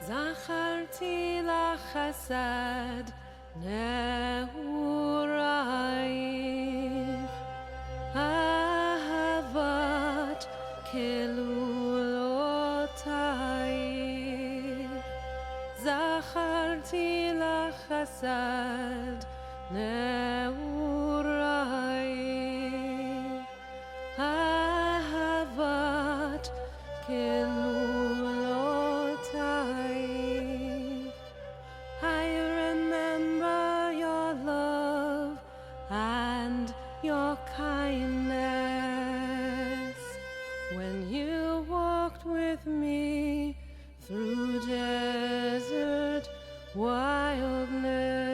זכרתי לך חסד נעורייך, אהבת כלולותייך. זכרתי לך חסד נעורייך, אהבת כלולותייך. I remember your love and your kindness when you walked with me through desert wildness.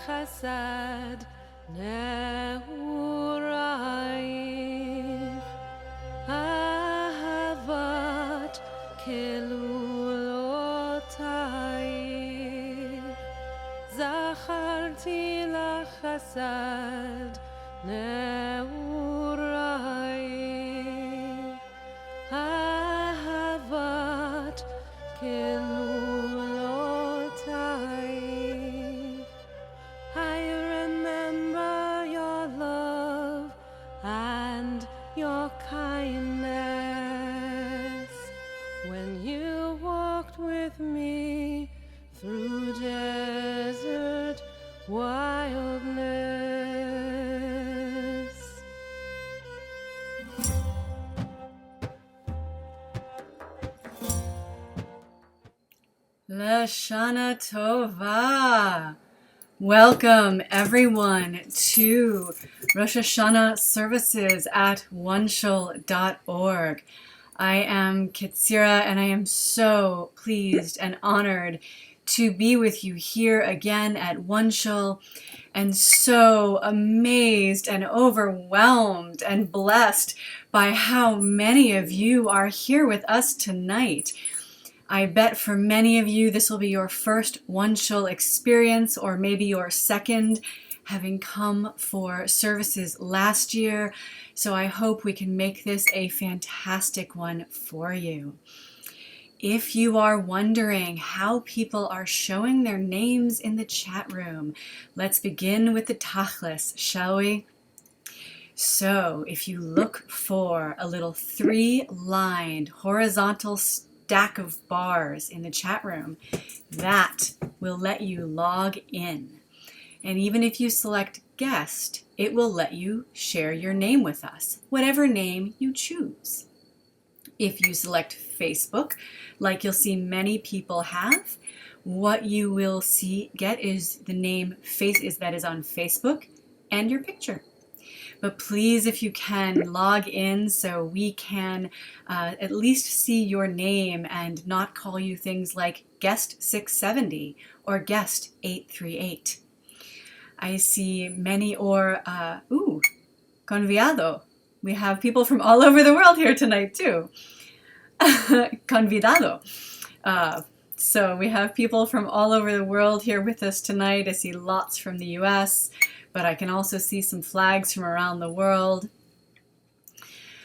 חסד נעורייך, אהבת כלולותייך, זכרתי לך חסד נעורייך, אהבת כלולותייך. I remember your love and your kindness when you walked with me through desert wildness. Lashana Tova. Welcome everyone to Rosh Hashanah services at OneShul.org. I am Ketzirah and I am so pleased and honored to be with you here again at OneShul, and so amazed and overwhelmed and blessed by how many of you are here with us tonight. I bet for many of you this will be your first OneShul experience, or maybe your second, having come for services last year. So I hope we can make this a fantastic one for you. If you are wondering how people are showing their names in the chat room, let's begin with the tachlis, shall we? So if you look for a little 3-lined horizontal stack of bars in the chat room, that will let you log in. And even if you select guest, it will let you share your name with us, whatever name you choose. If you select Facebook, like you'll see many people have, what you will get is the name that is on Facebook and your picture. But please, if you can, log in so we can at least see your name and not call you things like guest 670 or guest 838. I see many, or convidado. We have people from all over the world here tonight too. Convidado. So we have people from all over the world here with us tonight. I see lots from the US, but I can also see some flags from around the world.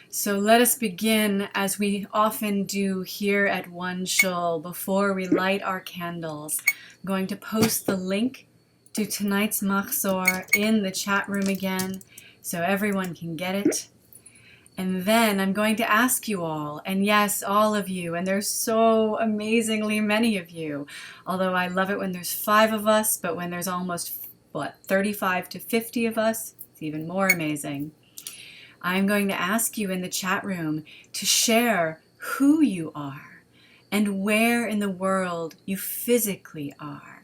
So let us begin, as we often do here at OneShul, before we light our candles. I'm going to post the link to tonight's machzor in the chat room again, so everyone can get it. And then I'm going to ask you all, and yes, all of you, and there's so amazingly many of you, although I love it when there's 5 of us, but when there's almost 35 to 50 of us, it's even more amazing. I'm going to ask you in the chat room to share who you are and where in the world you physically are.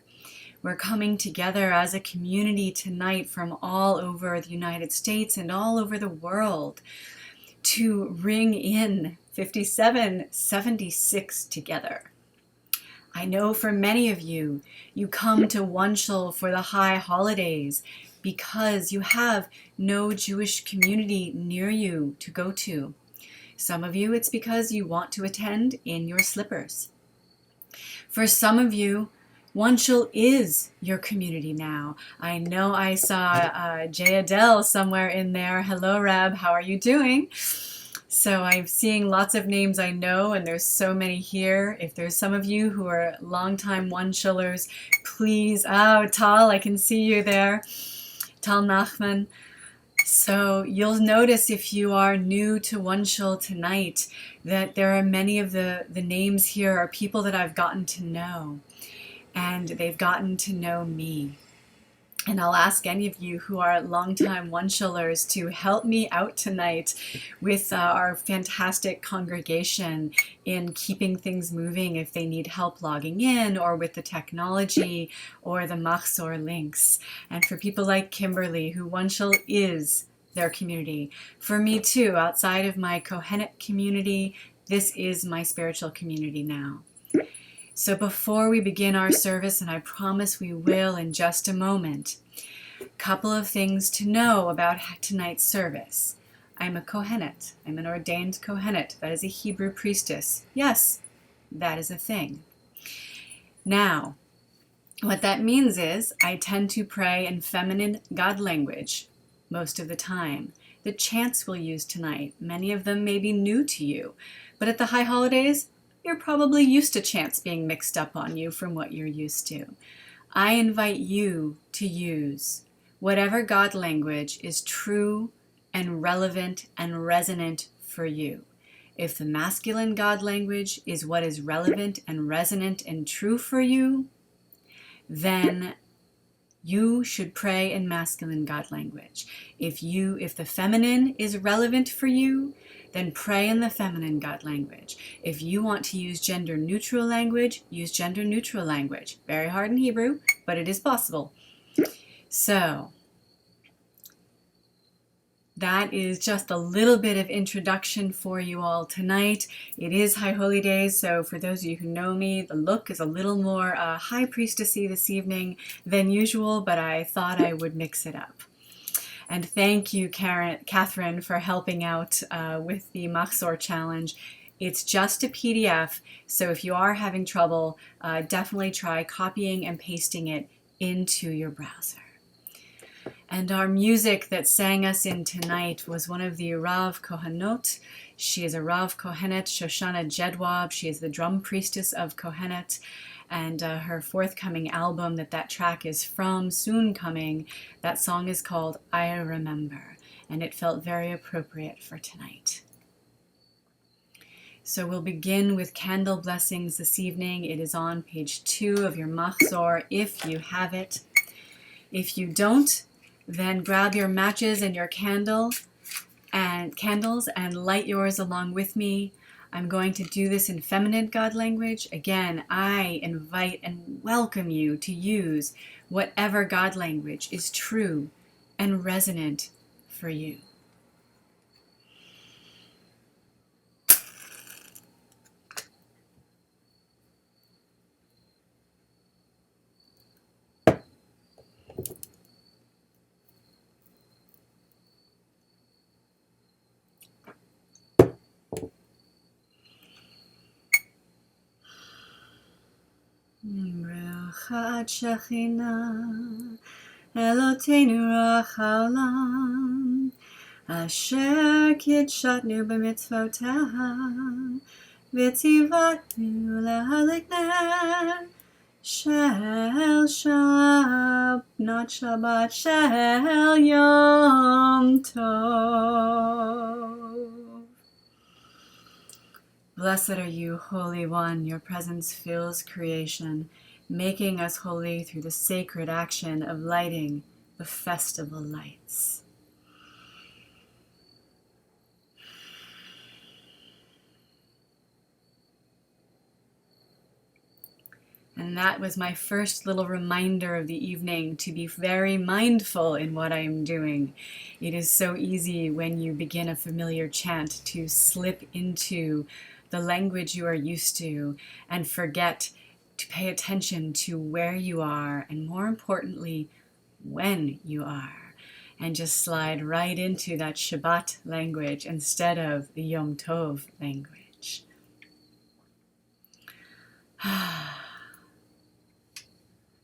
We're coming together as a community tonight from all over the United States and all over the world to ring in 5776 together. I know for many of you, you come to OneShul for the high holidays because you have no Jewish community near you to go to. Some of you, it's because you want to attend in your slippers. For some of you, OneShul is your community now. I know I saw Jay Adele somewhere in there. Hello, Rab. How are you doing? So I'm seeing lots of names I know, and there's so many here. If there's some of you who are longtime OneShulers, please. Oh, Tal, I can see you there. Tal Nachman. So you'll notice if you are new to OneShul tonight that there are many of the names here are people that I've gotten to know. And they've gotten to know me. And I'll ask any of you who are longtime OneShulers to help me out tonight with our fantastic congregation in keeping things moving if they need help logging in or with the technology or the machzor links. And for people like Kimberly, who OneShul is their community. For me too, outside of my Kohenet community, this is my spiritual community now. So before we begin our service, and I promise we will in just a moment, Couple of things to know about tonight's service. I'm a Kohenet. I'm an ordained Kohenet. That is a Hebrew priestess. Yes, that is a thing. Now, what that means is I tend to pray in feminine God language most of the time. The chants we'll use tonight, many of them may be new to you, but at the high holidays, you're probably used to chants being mixed up on you from what you're used to. I invite you to use whatever God language is true and relevant and resonant for you. If the masculine God language is what is relevant and resonant and true for you, then you should pray in masculine God language. If the feminine is relevant for you, then pray in the feminine God language. If you want to use gender neutral language, use gender neutral language. Very hard in Hebrew, but it is possible. So, that is just a little bit of introduction for you all tonight. It is High Holy Days, so for those of you who know me, the look is a little more high priestessy this evening than usual, but I thought I would mix it up. And thank you, Catherine, for helping out with the Machzor challenge. It's just a PDF, so if you are having trouble, definitely try copying and pasting it into your browser. And our music that sang us in tonight was one of the Rav Kohanot. She is a Rav Kohenet, Shoshanah Jedwab. She is the drum priestess of Kohenet. And her forthcoming album that track is from, soon coming, that song is called I Remember. And it felt very appropriate for tonight. So we'll begin with candle blessings this evening. It is on page 2 of your Machzor if you have it. If you don't, then grab your matches and your candles and light yours along with me. I'm going to do this in feminine God language. Again, I invite and welcome you to use whatever God language is true and resonant for you. Brachat Shechina Eloteinu Ruach Haolam Asher Kidshatnu B'mitzvoteha V'tzivanu Lahalik Ner Shel not Shabbat, Shel Yom Tov. Blessed are you, Holy One. Your presence fills creation, making us holy through the sacred action of lighting the festival lights. And that was my first little reminder of the evening, to be very mindful in what I am doing. It is so easy when you begin a familiar chant to slip into the language you are used to and forget to pay attention to where you are and, more importantly, when you are, and just slide right into that Shabbat language instead of the Yom Tov language.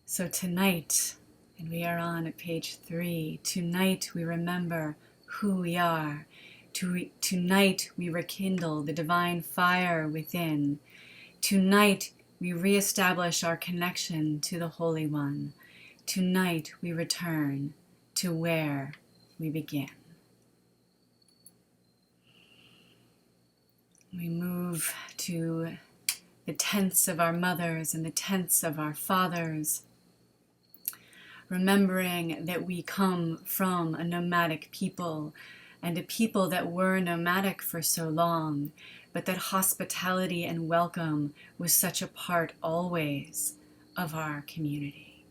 So tonight, and we are on at page 3, tonight we remember who we are. Tonight we rekindle the divine fire within. Tonight we reestablish our connection to the Holy One. Tonight we return to where we began. We move to the tents of our mothers and the tents of our fathers, remembering that we come from a nomadic people, and a people that were nomadic for so long, but that hospitality and welcome was such a part always of our community.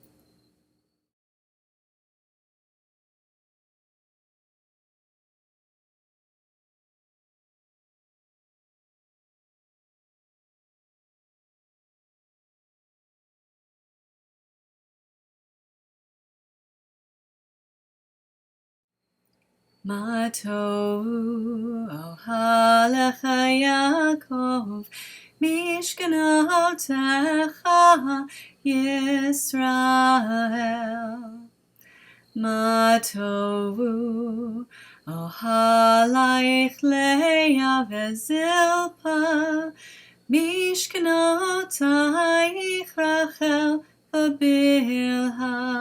Ma tovu ohalecha Yaakov, mishkanotecha Yisrael. Ma tovu ohalaich Leah veZilpah, mishkanotaich Rachel v'Bilhah.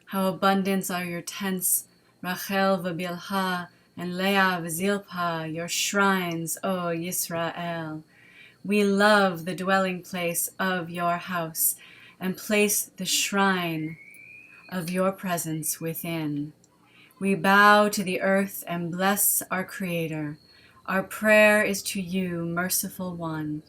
How abundant are your tents, Rachel v'Bilhah, and Leah v'Zilpah, your shrines, O Yisrael. We love the dwelling place of your house, and place the shrine of your presence within. We bow to the earth and bless our Creator. Our prayer is to you, merciful one.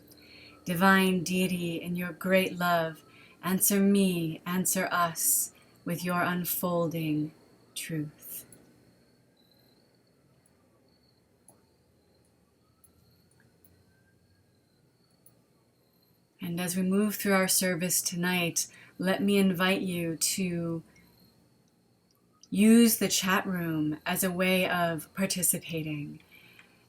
Divine deity, in your great love, answer me, answer us, with your unfolding truth. And as we move through our service tonight, let me invite you to use the chat room as a way of participating.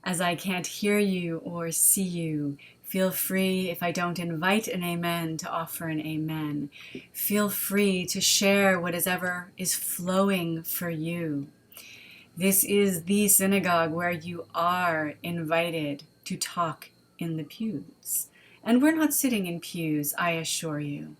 As I can't hear you or see you, feel free, if I don't invite an amen, to offer an amen. Feel free to share whatever is flowing for you. This is the synagogue where you are invited to talk in the pews. And we're not sitting in pews, I assure you.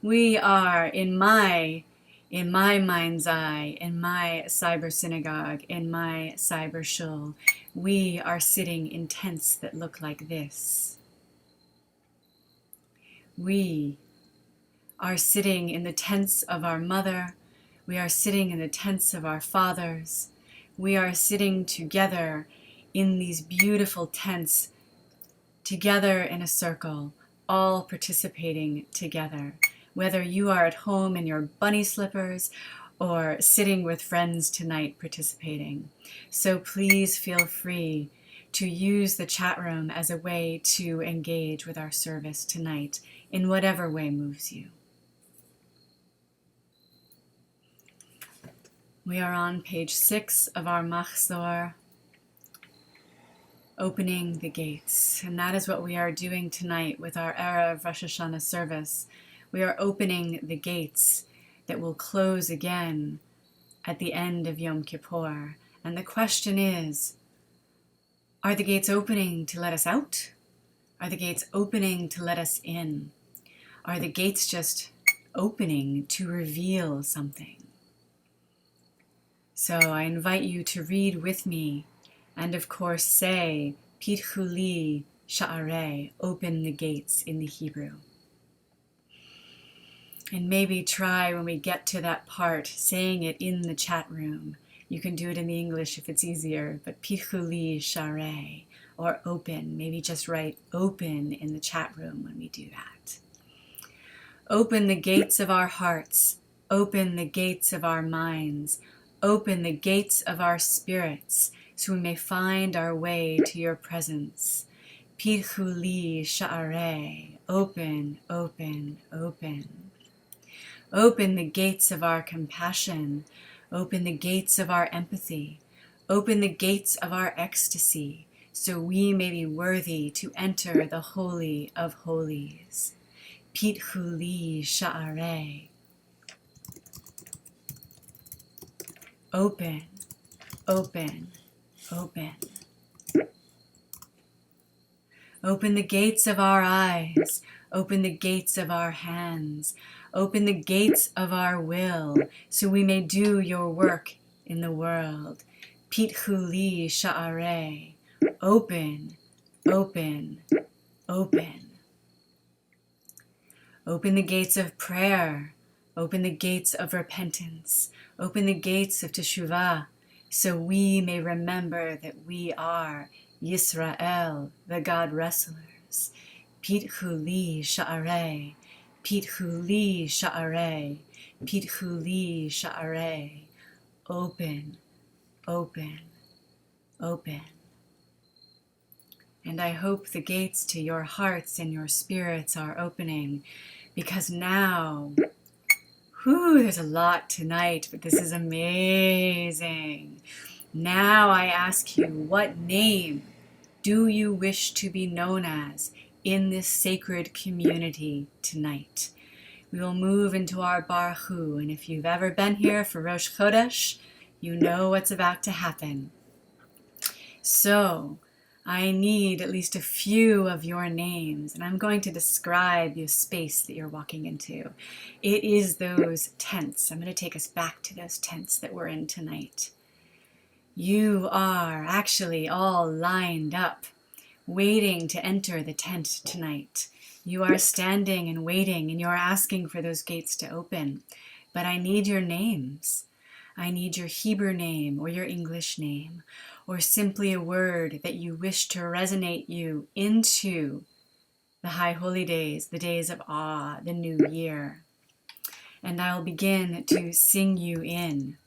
We are, in my mind's eye, in my cyber synagogue, in my cyber shul, we are sitting in tents that look like this. We are sitting in the tents of our mother. We are sitting in the tents of our fathers. We are sitting together in these beautiful tents, together in a circle, all participating together. Whether you are at home in your bunny slippers or sitting with friends tonight participating. So please feel free to use the chat room as a way to engage with our service tonight in whatever way moves you. We are on page 6 of our Machzor, opening the gates. And that is what we are doing tonight with our Erev Rosh Hashanah service. We are opening the gates that will close again at the end of Yom Kippur. And the question is, are the gates opening to let us out? Are the gates opening to let us in? Are the gates just opening to reveal something? So I invite you to read with me and of course say, Pitchu li sha'arei, open the gates in the Hebrew. And maybe try when we get to that part, saying it in the chat room. You can do it in the English if it's easier, but Pitchu li sha'arei, or open. Maybe just write open in the chat room when we do that. Open the gates of our hearts. Open the gates of our minds. Open the gates of our spirits, so we may find our way to your presence. Pitchu li sha'arei, open, open, open. Open the gates of our compassion. Open the gates of our empathy. Open the gates of our ecstasy, so we may be worthy to enter the Holy of Holies. Pitchu li sha'arei. Open, open, open. Open the gates of our eyes. Open the gates of our hands. Open the gates of our will, so we may do your work in the world. Pitchu li sha'arei. Open, open, open. Open the gates of prayer. Open the gates of repentance. Open the gates of teshuvah, so we may remember that we are Yisrael, the God wrestlers. Pitchu li sha'arei. Pitchu li sha'arei. Pitchu li sha'arei. Open, open, open. And I hope the gates to your hearts and your spirits are opening, because now Whew, there's a lot tonight, but this is amazing. Now I ask you, what name do you wish to be known as in this sacred community tonight? We will move into our Baruch Hu, and if you've ever been here for Rosh Chodesh, you know what's about to happen. So, I need at least a few of your names, and I'm going to describe the space that you're walking into. It is those tents. I'm going to take us back to those tents that we're in tonight. You are actually all lined up, waiting to enter the tent tonight. You are standing and waiting, and you're asking for those gates to open. But I need your names. I need your Hebrew name or your English name, or simply a word that you wish to resonate you into the high holy days, the days of awe, the new year. And I'll begin to sing you in.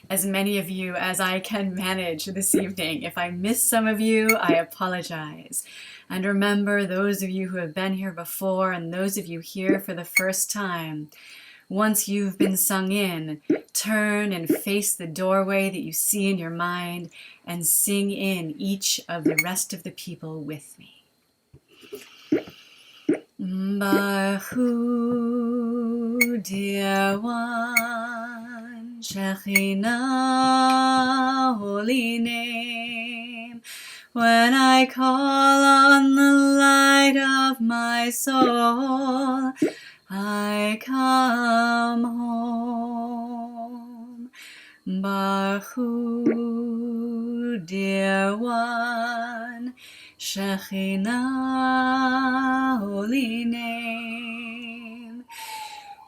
As many of you as I can manage this evening. If I miss some of you, I apologize. And remember, those of you who have been here before and those of you here for the first time, once you've been sung in, turn and face the doorway that you see in your mind and sing in each of the rest of the people with me. Baruch Hu, dear one, Shekhinah, holy name. When I call on the light of my soul, I come home. Baruch Hu, dear one, Shekhinah, holy name.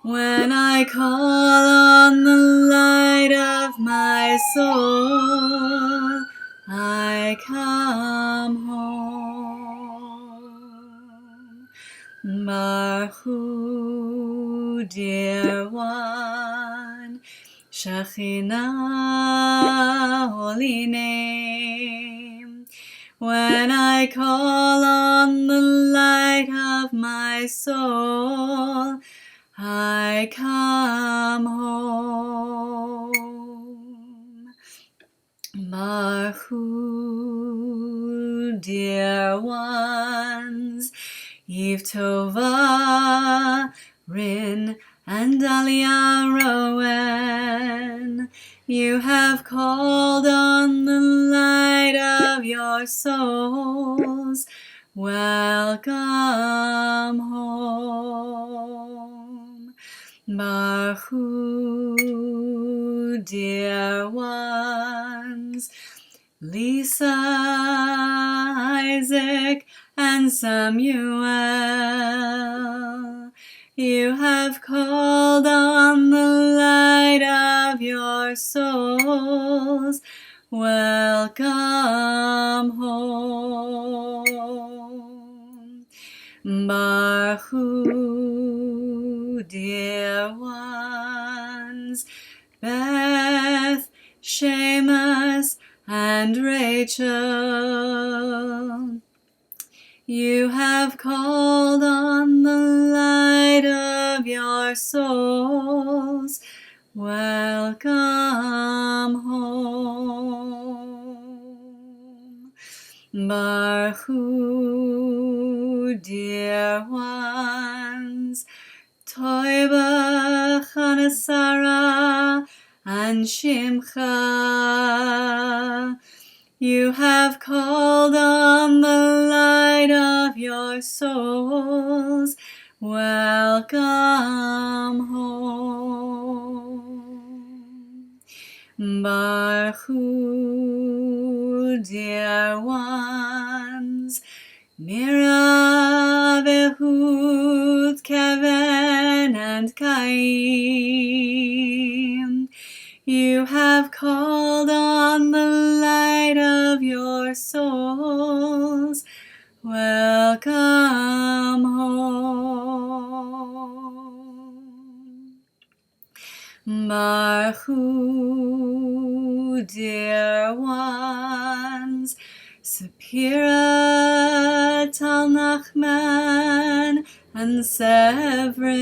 When I call on the light of my soul, I come home. Baruch Hu, dear one, Shekhinah, holy name. When I call on the light of my soul, I come home. Baruch Hu, dear ones, Eve Tova, Rin, and Aliyah Rowan, you have called on the light of your souls. Welcome home. Baruch Hu, dear ones, Lisa, Isaac, and Samuel, you have called on the light of your souls. Welcome home. Baruch Hu, dear ones, Beth, Shemus, and Rachel, you have called on the light of your souls. Welcome home. Baruch Hu, dear ones, Toiba, Chanasara, and Shimcha, you have called on the light of your souls. Welcome home. Baruch Hu, dear ones, Mira, Behud, Kevin, and Cain, you have called on the light of your souls. Welcome home. Baruch Hu, dear ones, Sapira, Tal Nachman, and Severin.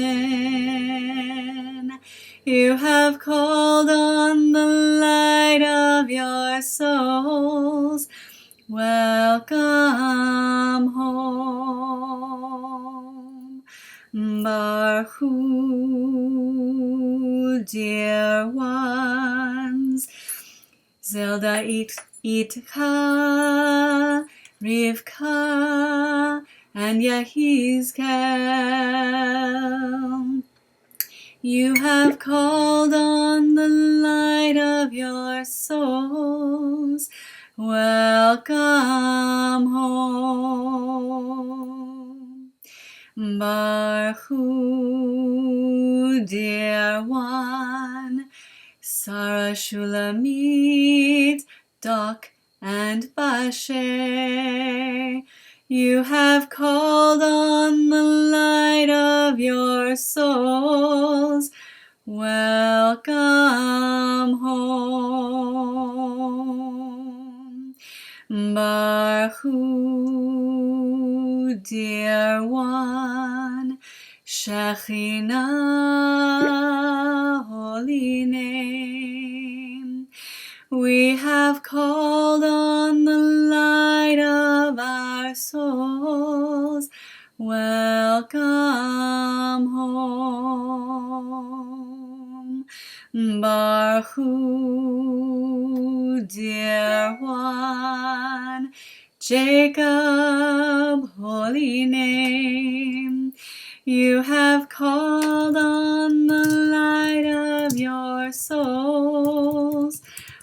You have called on the light of your souls. Welcome home. Baruch Hu, dear ones. Zelda Itka, Rivka, and Yehizkel. You have called on the light of your souls. Welcome home. Baruch Hu, dear one. Sarah, Shulamit, Doc, and Bashe. You have called on the light of your souls. Welcome home. Baruch Hu, dear one. Shekhinah, holy name. We have called on the light of our souls. Welcome home. Baruch Hu, dear one. Jacob, holy name. You have called on the light of your souls.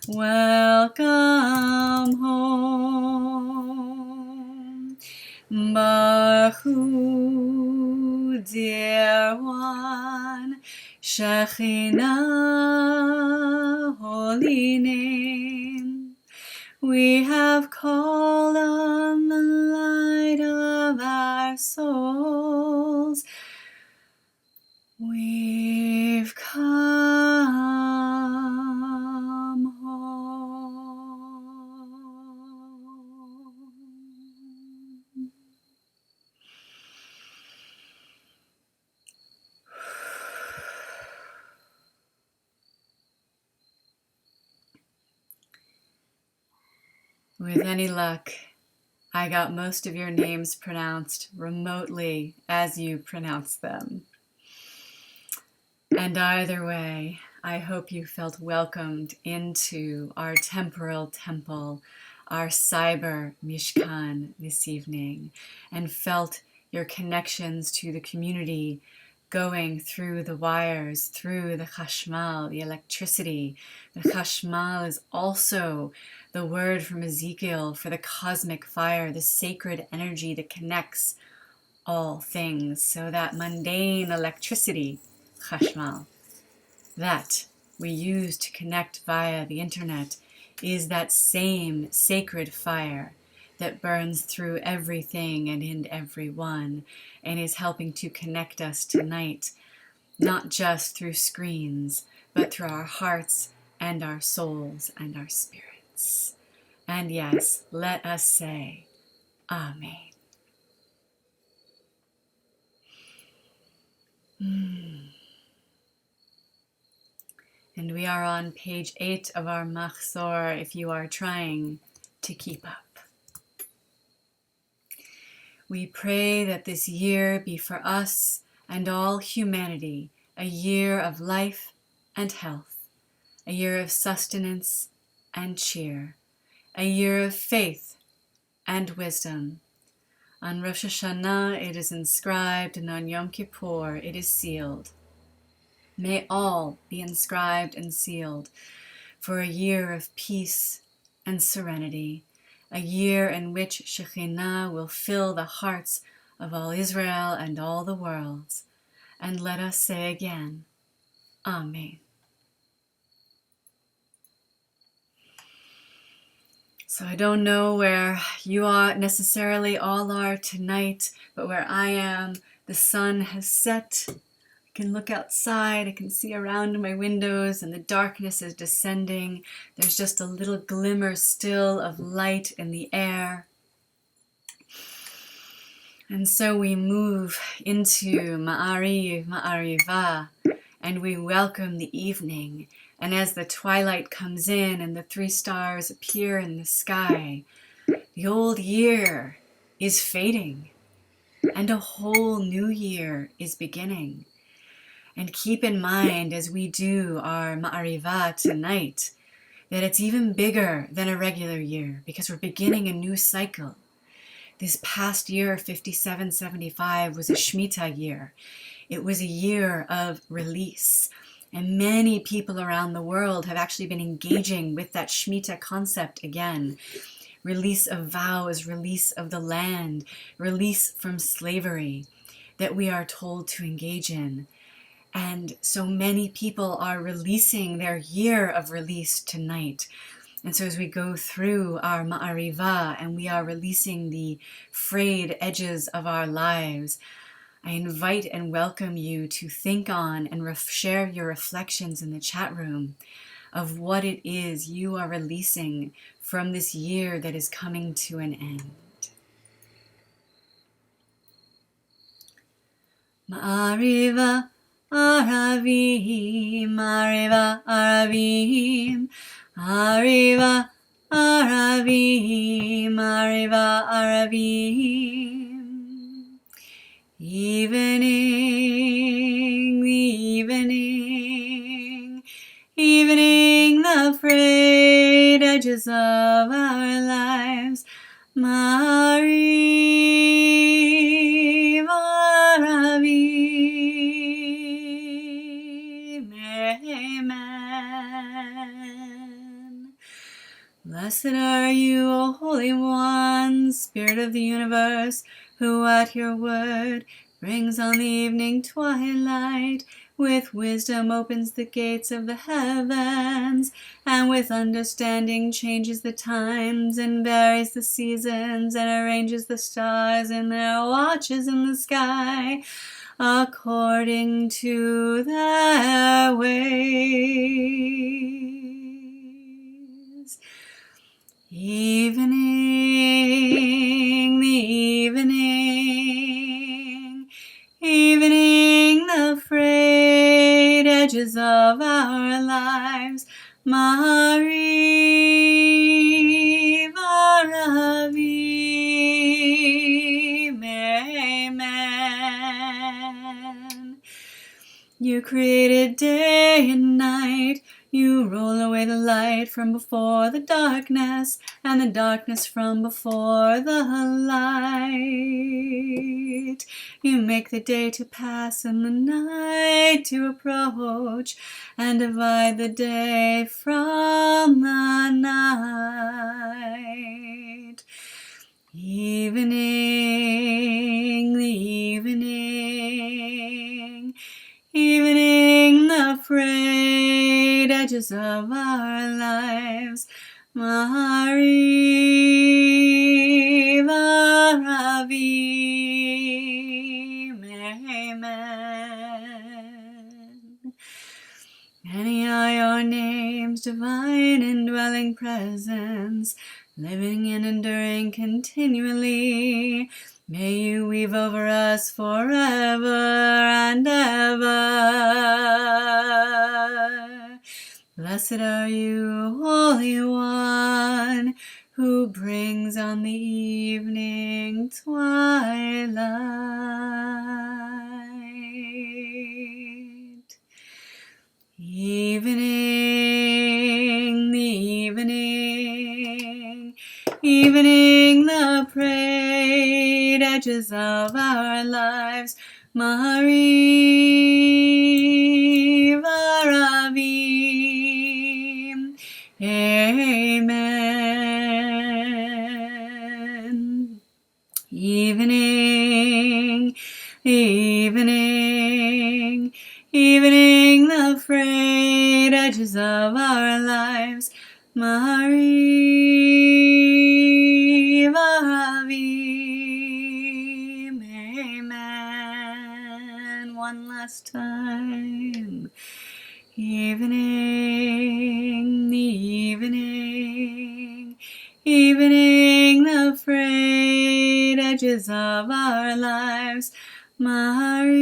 Welcome home. Baruch Hu, dear one. Shekhinah, holy name. We have called on the light of our souls. We've come home. With any luck, I got most of your names pronounced remotely as you pronounce them. And either way, I hope you felt welcomed into our temporal temple, our cyber Mishkan this evening, and felt your connections to the community going through the wires, through the chashmal, the electricity. The chashmal is also the word from Ezekiel for the cosmic fire, the sacred energy that connects all things. So that mundane electricity, chashmal, that we use to connect via the internet is that same sacred fire that burns through everything and in everyone and is helping to connect us tonight, not just through screens, but through our hearts and our souls and our spirits. And yes, let us say, Amen. And we are on page 8 of our Machzor if you are trying to keep up. We pray that this year be for us and all humanity a year of life and health, a year of sustenance and cheer, a year of faith and wisdom. On Rosh Hashanah it is inscribed, and on Yom Kippur it is sealed. May all be inscribed and sealed for a year of peace and serenity, a year in which Shekhinah will fill the hearts of all Israel and all the worlds. And let us say again, Amen. So I don't know where you are necessarily all are tonight, but where I am, the sun has set. I can look outside, I can see around my windows, and the darkness is descending. There's just a little glimmer still of light in the air. And so we move into Ma'ariv, Ma'ariva, and we welcome the evening. And as the twilight comes in and the 3 stars appear in the sky, the old year is fading and a whole new year is beginning. And keep in mind as we do our Ma'ariva tonight that it's even bigger than a regular year because we're beginning a new cycle. This past year, 5775, was a Shemitah year. It was a year of release. And many people around the world have actually been engaging with that Shemitah concept again. Release of vows, release of the land, release from slavery that we are told to engage in. And so many people are releasing their year of release tonight. And so as we go through our Ma'ariva and we are releasing the frayed edges of our lives, I invite and welcome you to think on and share your reflections in the chat room of what it is you are releasing from this year that is coming to an end. Ma'ariva Aravim, Ma'ariva Aravim, Arriva Aravim, Arriva Aravim. Evening, evening, evening the frayed edges of our lives. Ma'ariv Aravim, amen. Blessed are you, O Holy One, Spirit of the universe, who at your word brings on the evening twilight, with wisdom opens the gates of the heavens, and with understanding changes the times and varies the seasons and arranges the stars in their watches in the sky according to their ways. Evening, the evening, evening the frayed edges of our lives. Ma'ariv Aravim, amen. You created day and night. You roll away the light from before the darkness, and the darkness from before the light. You make the day to pass and the night to approach, and divide the day from the night. Evening, the evening, evening the frayed edges of our lives. Ma'ariv Aravim, amen. Many are your names, divine indwelling presence, living and enduring continually. May you weave over us forever and ever. Blessed are you, Holy One, who brings on the evening twilight. Evening, the evening, evening the frayed edges of our lives. Ma'ariv Aravim, amen. Evening, evening, evening the frayed edges of our lives. Ma'ariv Aravim, amen. One last time. Evening, the evening, evening the frayed edges edges of our lives. Mari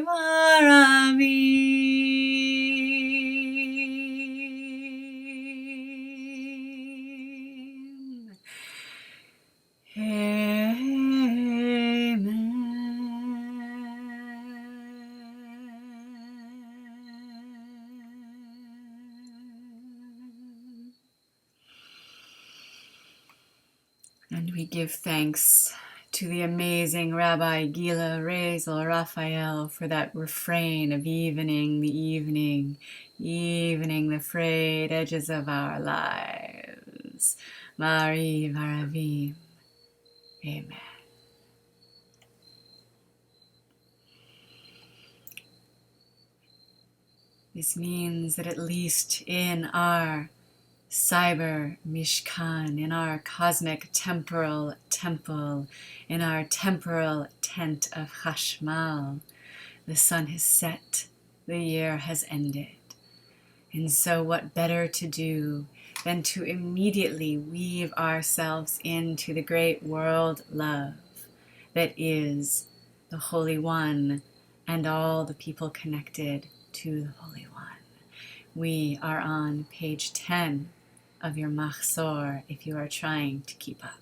Varavim. And we give thanks to the amazing Rabbi Gila Rezel Raphael for that refrain of evening the frayed edges of our lives. Mari Varavim. Amen. This means that at least in our cyber mishkan, in our cosmic temporal temple, in our temporal tent of Chashmal, the sun has set, the year has ended. And so what better to do than to immediately weave ourselves into the great world love that is the Holy One and all the people connected to the Holy One. We are on page 10 of your Machzor if you are trying to keep up.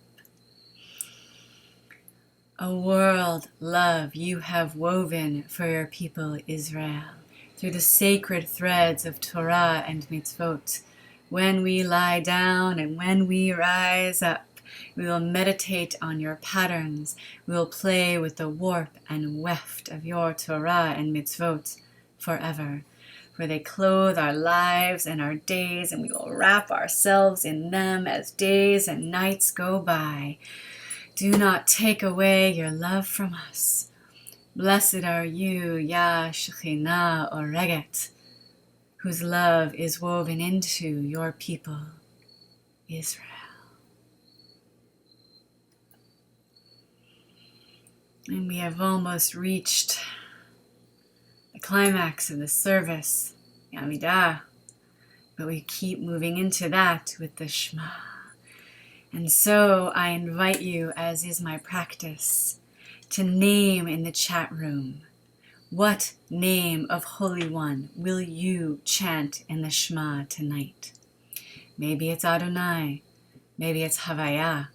A world love you have woven for your people Israel through the sacred threads of Torah and mitzvot. When we lie down and when we rise up, we will meditate on your patterns. We will play with the warp and weft of your Torah and mitzvot forever. For they clothe our lives and our days, and we will wrap ourselves in them as days and nights go by. Do not take away your love from us. Blessed are you, Ya Shekhinah Oreget, whose love is woven into your people, Israel. And we have almost reached the climax of the service, Yamidah, but we keep moving into that with the Shema. And so I invite you, as is my practice, to name in the chat room, what name of Holy One will you chant in the Shema tonight? Maybe it's Adonai, maybe it's Havaya,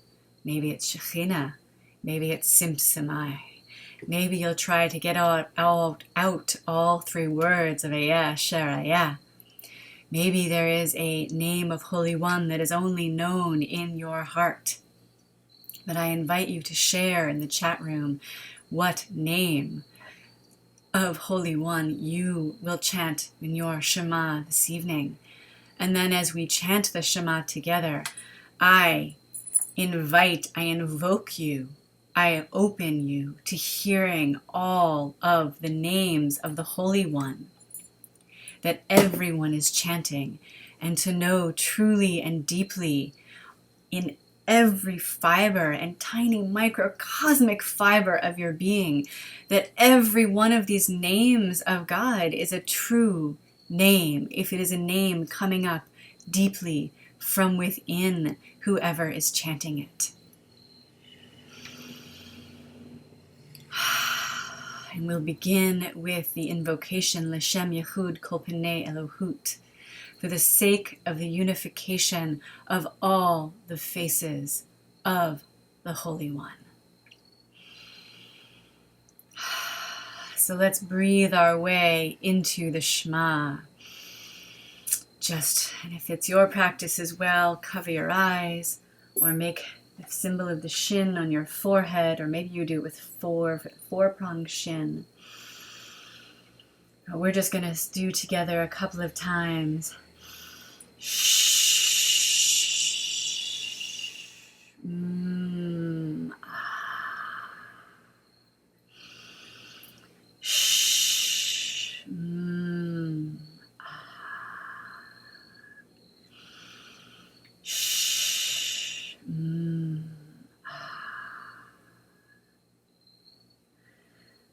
maybe it's Shekhinah, maybe it's Simsamai. Maybe you'll try to get out all three words of Ayah, Sher Ayah. Maybe there is a name of Holy One that is only known in your heart. But I invite you to share in the chat room what name of Holy One you will chant in your Shema this evening. And then as we chant the Shema together, I invoke you, I open you to hearing all of the names of the Holy One that everyone is chanting, and to know truly and deeply in every fiber and tiny microcosmic fiber of your being that every one of these names of God is a true name, if it is a name coming up deeply from within whoever is chanting it. And we'll begin with the invocation L'Shem Yehud Kol Pnei Elohut, for the sake of the unification of all the faces of the Holy One. So let's breathe our way into the Shema. And if it's your practice as well, cover your eyes or make the symbol of the shin on your forehead, or maybe you do it with four-pronged shin. We're just going to do together a couple of times.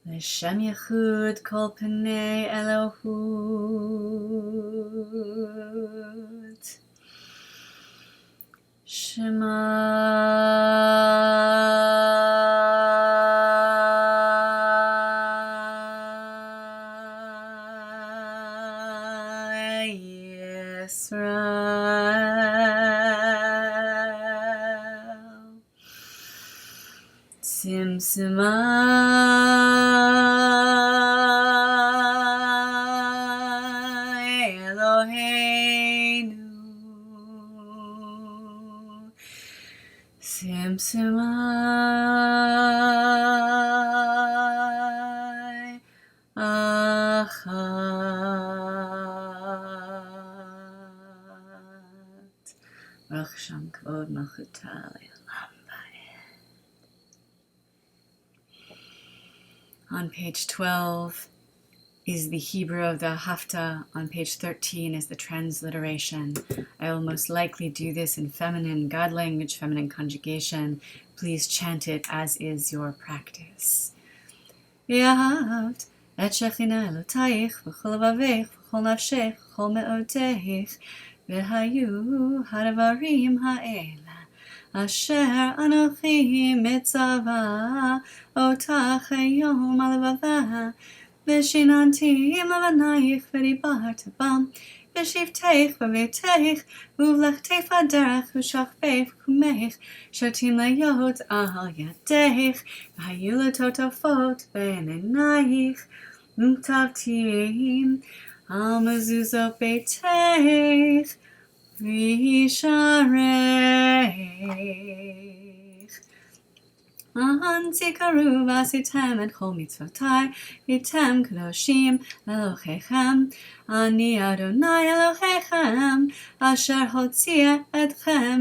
L'Shem Yehud Kol Pnei Elohut Shema Yisrael. Tzimtzuma Eloheinu. Tzimtzuma Achat. Rachsham Kvod Malchuta Le'olam Va'ed. On page 12 is the Hebrew of the Hafta. On page 13 is the transliteration. I will most likely do this in feminine God language, feminine conjugation. Please chant it as is your practice. V'ahavt et Shechina Elotayich v'chol levavech v'chol nafshech v'chol me'otech v'hayu hadvarim ha'ela asher anochi mitzava otach hayom al levavah v'shinanti levanayich v'dibarta bam v'shivteich v'veiteich uvlechtei faderech v'shachbei v'kumeich shotim leyot al yadeich v'hayu letotafot v'enenayich v'tavtim al mezuzot beiteich v'yishareich Zikaru v'asitem et chol mitzvotai v'tem kadoshim Elohechem Ani Adonai Elohechem asher hotzia etchem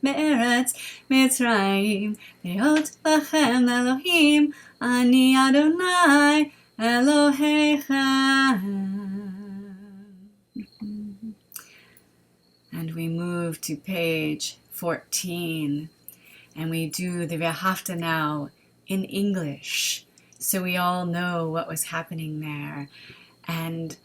me'eretz Mitzrayim v'hot lachem Elohim Ani Adonai Elohechem. And we move to page 14. And we do the V'ahavta now in English, so we all know what was happening there. And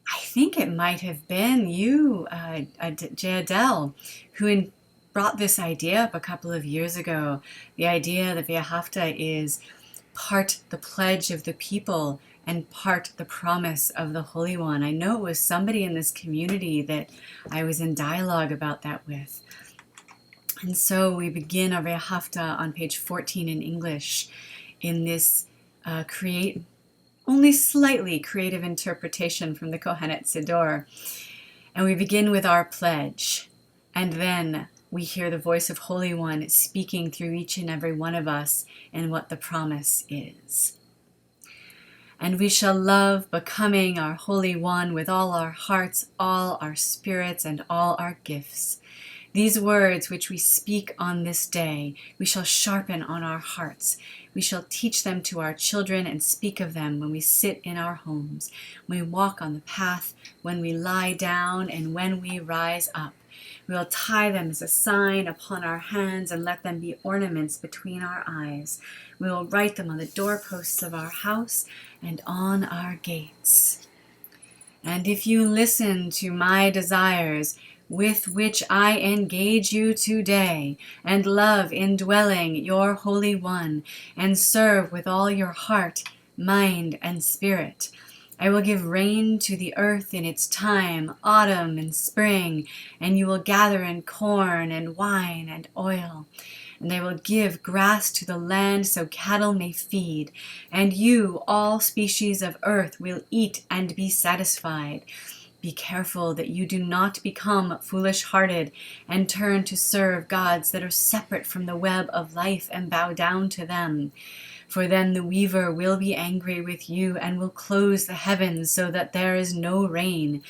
I think it might have been you, Jedwab, who brought this idea up a couple of years ago. The idea that V'ahavta is part the pledge of the people and part the promise of the Holy One. I know it was somebody in this community that I was in dialogue about that with. And so we begin our V'ahavta on page 14 in English in this only slightly creative interpretation from the Kohenet Siddur. And we begin with our pledge. And then we hear the voice of Holy One speaking through each and every one of us and what the promise is. And we shall love becoming our Holy One with all our hearts, all our spirits, and all our gifts. These words which we speak on this day, we shall sharpen on our hearts. We shall teach them to our children and speak of them when we sit in our homes, when we walk on the path, when we lie down, and when we rise up. We will tie them as a sign upon our hands and let them be ornaments between our eyes. We will write them on the doorposts of our house and on our gates. And if you listen to my desires, with which I engage you today, and love indwelling your Holy One, and serve with all your heart, mind, and spirit, I will give rain to the earth in its time, autumn and spring, and you will gather in corn and wine and oil. And I will give grass to the land so cattle may feed, and you, all species of earth, will eat and be satisfied. Be careful that you do not become foolish-hearted and turn to serve gods that are separate from the web of life and bow down to them. For then the weaver will be angry with you and will close the heavens so that there is no rain,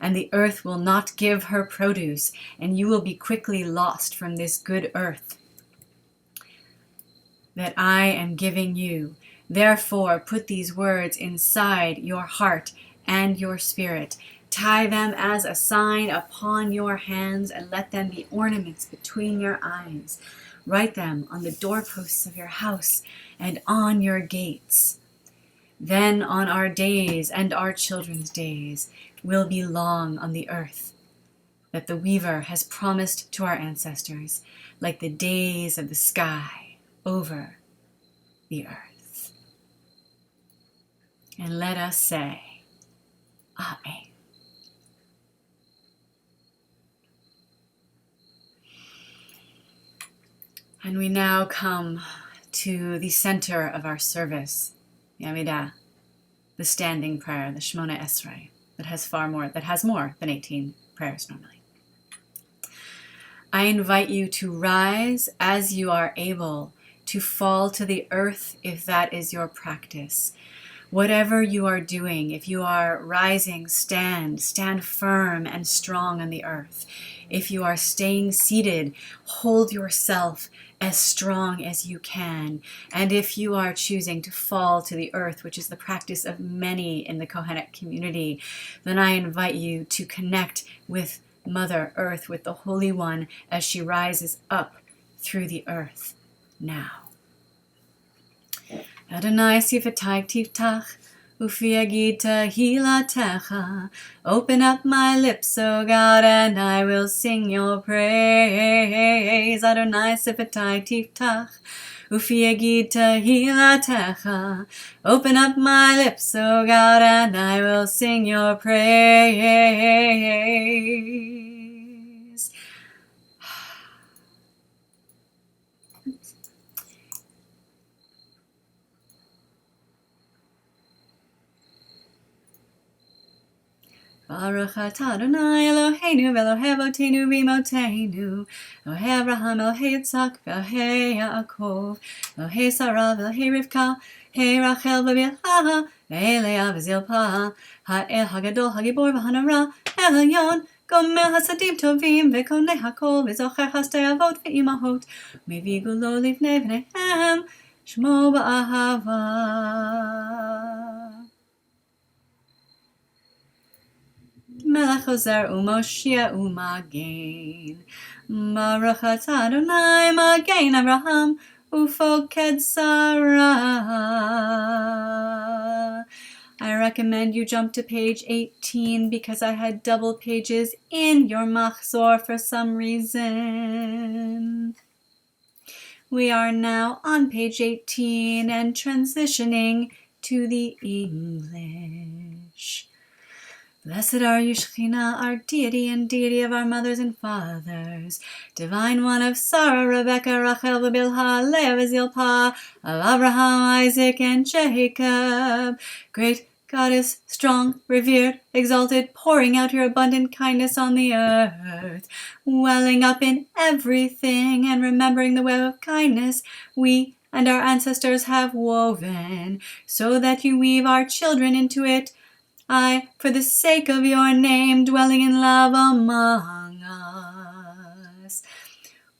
and the earth will not give her produce, and you will be quickly lost from this good earth that I am giving you. Therefore, put these words inside your heart and your spirit. Tie them as a sign upon your hands and let them be ornaments between your eyes. Write them on the doorposts of your house and on your gates. Then on our days and our children's days will be long on the earth, that the weaver has promised to our ancestors, like the days of the sky over the earth. And let us say, Amen. And we now come to the center of our service, the Amidah, the standing prayer, the Shemona Esrei, that has more than 18 prayers normally. I invite you to rise as you are able, to fall to the earth if that is your practice. Whatever you are doing, if you are rising, stand firm and strong on the earth. If you are staying seated, hold yourself as strong as you can. And if you are choosing to fall to the earth, which is the practice of many in the Kohenet community, then I invite you to connect with Mother Earth, with the Holy One, as she rises up through the earth now. Adonai sifatai tiftach, ufi agita hilatecha. Open up my lips, O God, and I will sing your praise. Adonai sifatai tiftach, ufi agita hilatecha. Open up my lips, O God, and I will sing your praise. Baruch atah Adonai Eloheinu v'Elohei Avotenu v'Imotenu, Elohei Avraham, Elohei Yitzhak, v'Elohei Yaakov, Elohei Sarah, v'Elohei Rivka, Hei Rachel v'Bilha, v'Leah v'Zilpah, Ha'el Hagadol Hagibor v'Hanara, Elyon, Gomel Hasadim Tovim, v'Konei Hakol, v'Zocher Hastei Avot v'Imahot, Mevigu lo livnei v'neihem, Shmo ba'ahava. Melech Ozer u'Moshia u'Magen. Baruch atah Adonai Magen Avraham u'Fo Ketzirah. I recommend you jump to page 18 because I had double pages in your Machzor for some reason. We are now on page 18 and transitioning to the English. Blessed are you, Shekhinah, our deity and deity of our mothers and fathers, divine one of Sarah, Rebecca, Rachel, Bilhah, Leah, Zilpah, of Abraham, Isaac, and Jacob. Great goddess, strong, revered, exalted, pouring out your abundant kindness on the earth, welling up in everything and remembering the web of kindness we and our ancestors have woven, so that you weave our children into it. I, for the sake of your name, dwelling in love among us.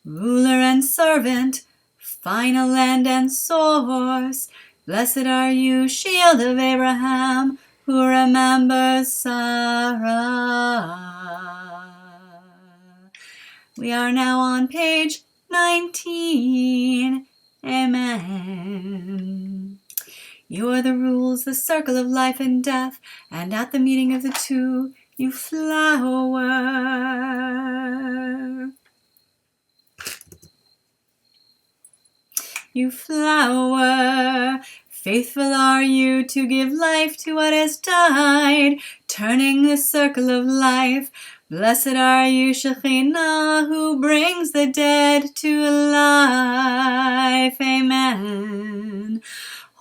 Ruler and servant, final end and source, blessed are you, shield of Abraham, who remembers Sarah. We are now on page 19. Amen. You are the rules, the circle of life and death, and at the meeting of the two, you flower. You flower. Faithful are you to give life to what has died, turning the circle of life. Blessed are you, Shekhinah, who brings the dead to life. Amen.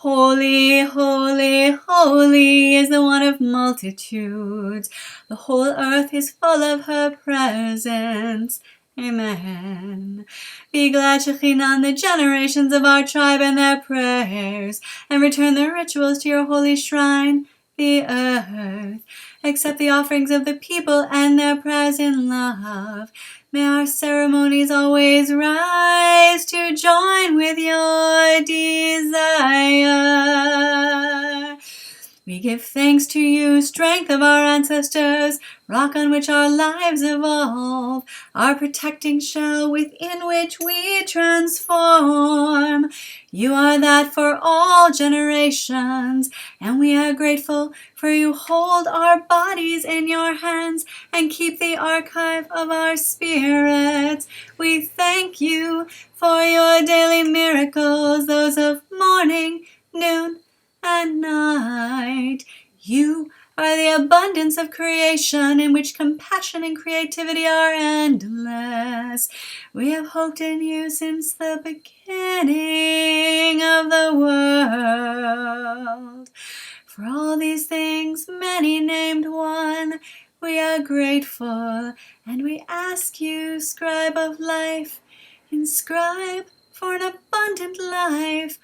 Holy, holy, holy is the one of multitudes. The whole earth is full of her presence. Amen. Be glad, Shekhinah, in the generations of our tribe and their prayers, and return their rituals to your holy shrine, the earth. Accept the offerings of the people and their prayers in love. May our ceremonies always rise to join with your desire. We give thanks to you, strength of our ancestors, rock on which our lives evolve, our protecting shell within which we transform. You are that for all generations, and we are grateful for you hold our bodies in your hands and keep the archive of our spirits. We thank you for your daily miracles, those of morning, noon, and night. You are the abundance of creation in which compassion and creativity are endless. We have hoped in you since the beginning of the world. For all these things, many named one, we are grateful, and we ask you, scribe of life, inscribe for an abundant life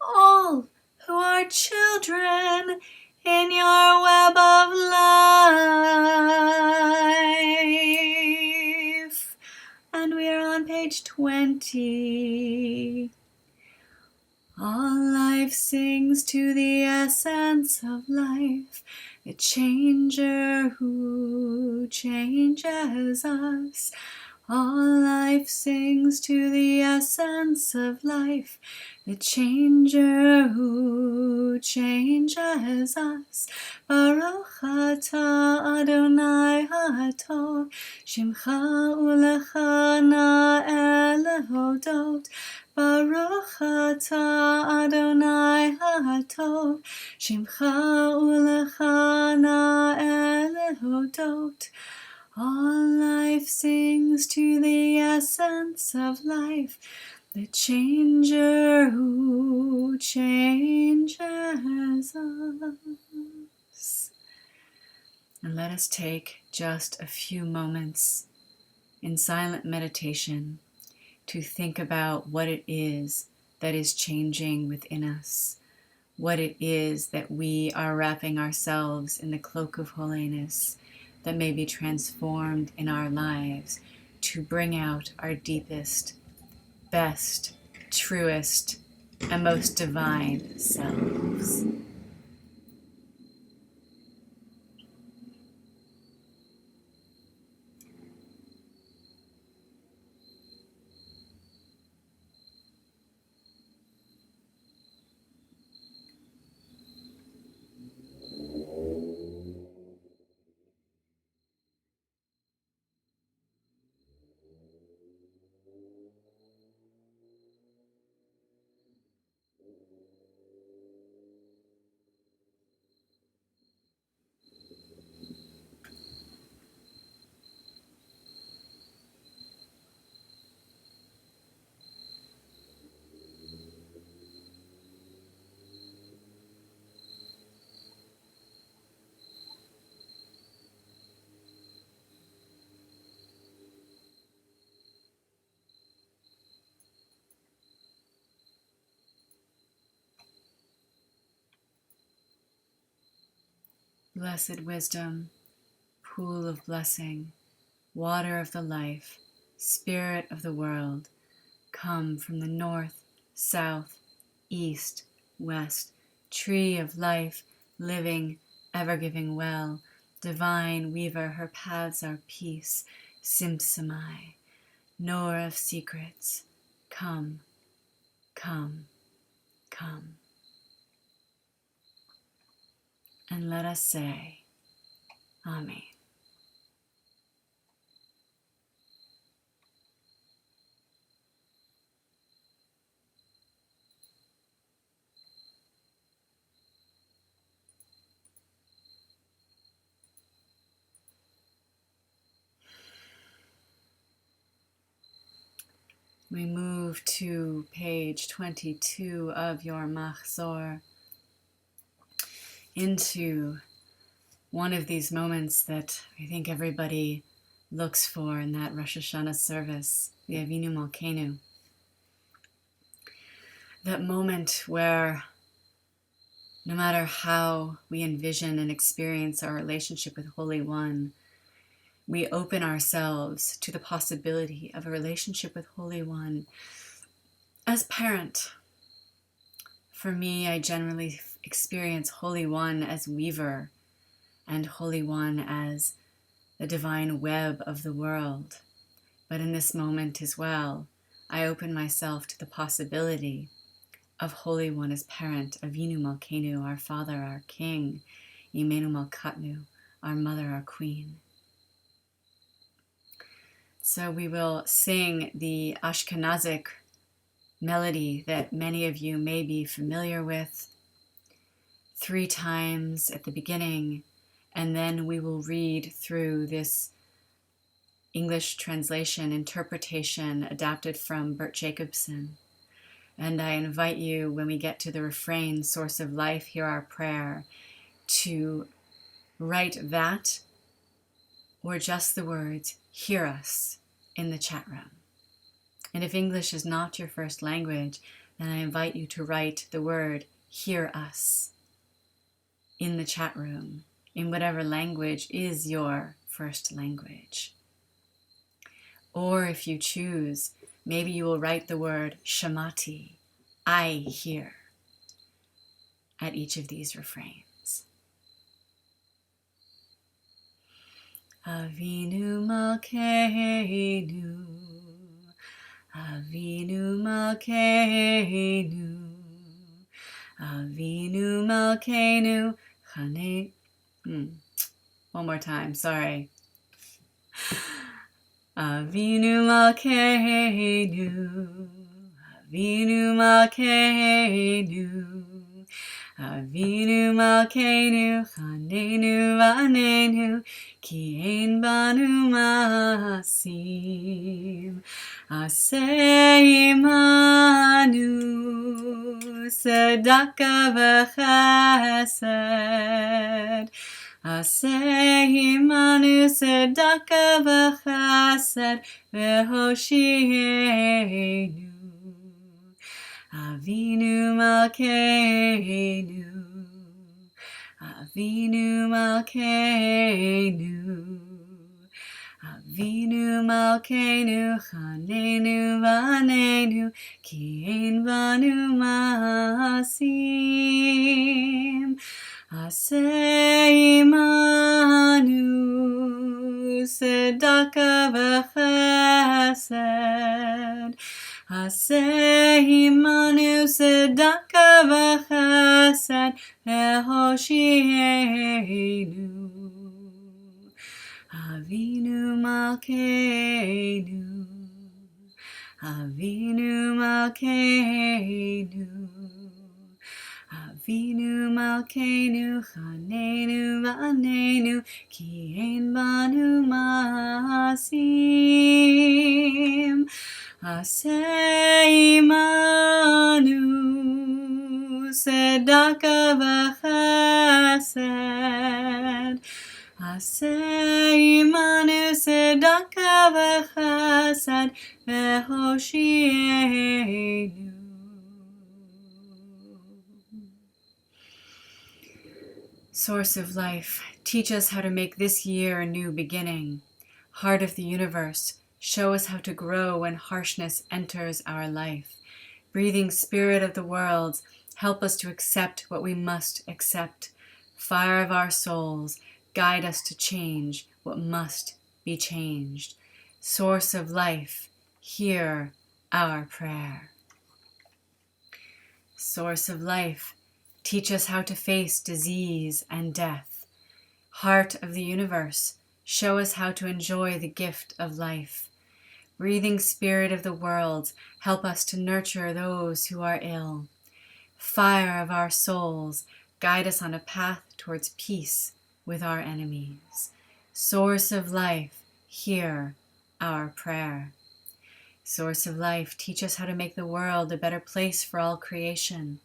all who are children in your web of life. And we are on page 20. All life sings to the essence of life, the changer who changes us. All life sings to the essence of life, the changer who changes us. Baruch atah Adonai ha'atov, Shimcha ulecha na'el hodot. Baruch atah Adonai ha'atov, Shimcha ulecha na'el hodot. All life sings to the essence of life, the changer who changes us. And let us take just a few moments in silent meditation to think about what it is that is changing within us, what it is that we are wrapping ourselves in the cloak of holiness that may be transformed in our lives to bring out our deepest, best, truest, and most divine selves. Blessed wisdom, pool of blessing, water of the life, spirit of the world, come from the north, south, east, west, tree of life, living, ever-giving well, divine weaver, her paths are peace, Simsamai, knower of secrets, come, come, come. And let us say, Amen. We move to page 22 of your Machzor, into one of these moments that I think everybody looks for in that Rosh Hashanah service, the Avinu Malkeinu. That moment where no matter how we envision and experience our relationship with Holy One, we open ourselves to the possibility of a relationship with Holy One as parent. For me, I generally experience Holy One as weaver and Holy One as the divine web of the world. But in this moment as well, I open myself to the possibility of Holy One as parent, Avinu Malkeinu, our Father, our King, Imenu Malkatnu, our Mother, our Queen. So we will sing the Ashkenazic melody that many of you may be familiar with 3 times at the beginning, and then we will read through this English translation, interpretation adapted from Bert Jacobson. And I invite you, when we get to the refrain, source of life, hear our prayer, to write that or just the words, hear us, in the chat room. And if English is not your first language, then I invite you to write the word, hear us, in the chat room, in whatever language is your first language. Or if you choose, maybe you will write the word shamati, I hear, at each of these refrains. Avinu Malkeinu, Avinu Malkeinu, Avinu Malkeinu, Chane. One more time, sorry. Avinu Malkeinu, Avinu Malkeinu, Avinu Malkeinu, Chanenu Vanenu, Ki ein banu maasim, Aseh imanu, Tzedaka v'chesed, Aseh imanu, Tzedaka v'chesed, V'hoshienu, Avinu Malkeinu, Avinu Malkeinu, Avinu Malkeinu, Chanenu Vanenu, Ki ein banu maasim, Aseh imanu, Tzedaka v'chesed, Aseh imanu, Tzedaka v'chesed, V'hoshienu, Avinu Malkeinu, Avinu Malkeinu, Avinu Malkeinu, Chanenu Vanenu, Ki ein banu maasim, Aseh imanu, Tzedaka v'chesed, Aseh imanu, Tzedaka v'chesed, V'hoshienu. Source of life, teach us how to make this year a new beginning. Heart of the universe, show us how to grow when harshness enters our life. Breathing spirit of the worlds, help us to accept what we must accept. Fire of our souls, guide us to change what must be changed. Source of life, hear our prayer. Source of life, teach us how to face disease and death. Heart of the universe, show us how to enjoy the gift of life. Breathing spirit of the world, help us to nurture those who are ill. Fire of our souls, guide us on a path towards peace with our enemies. Source of life, hear our prayer. Source of life, teach us how to make the world a better place for all creation.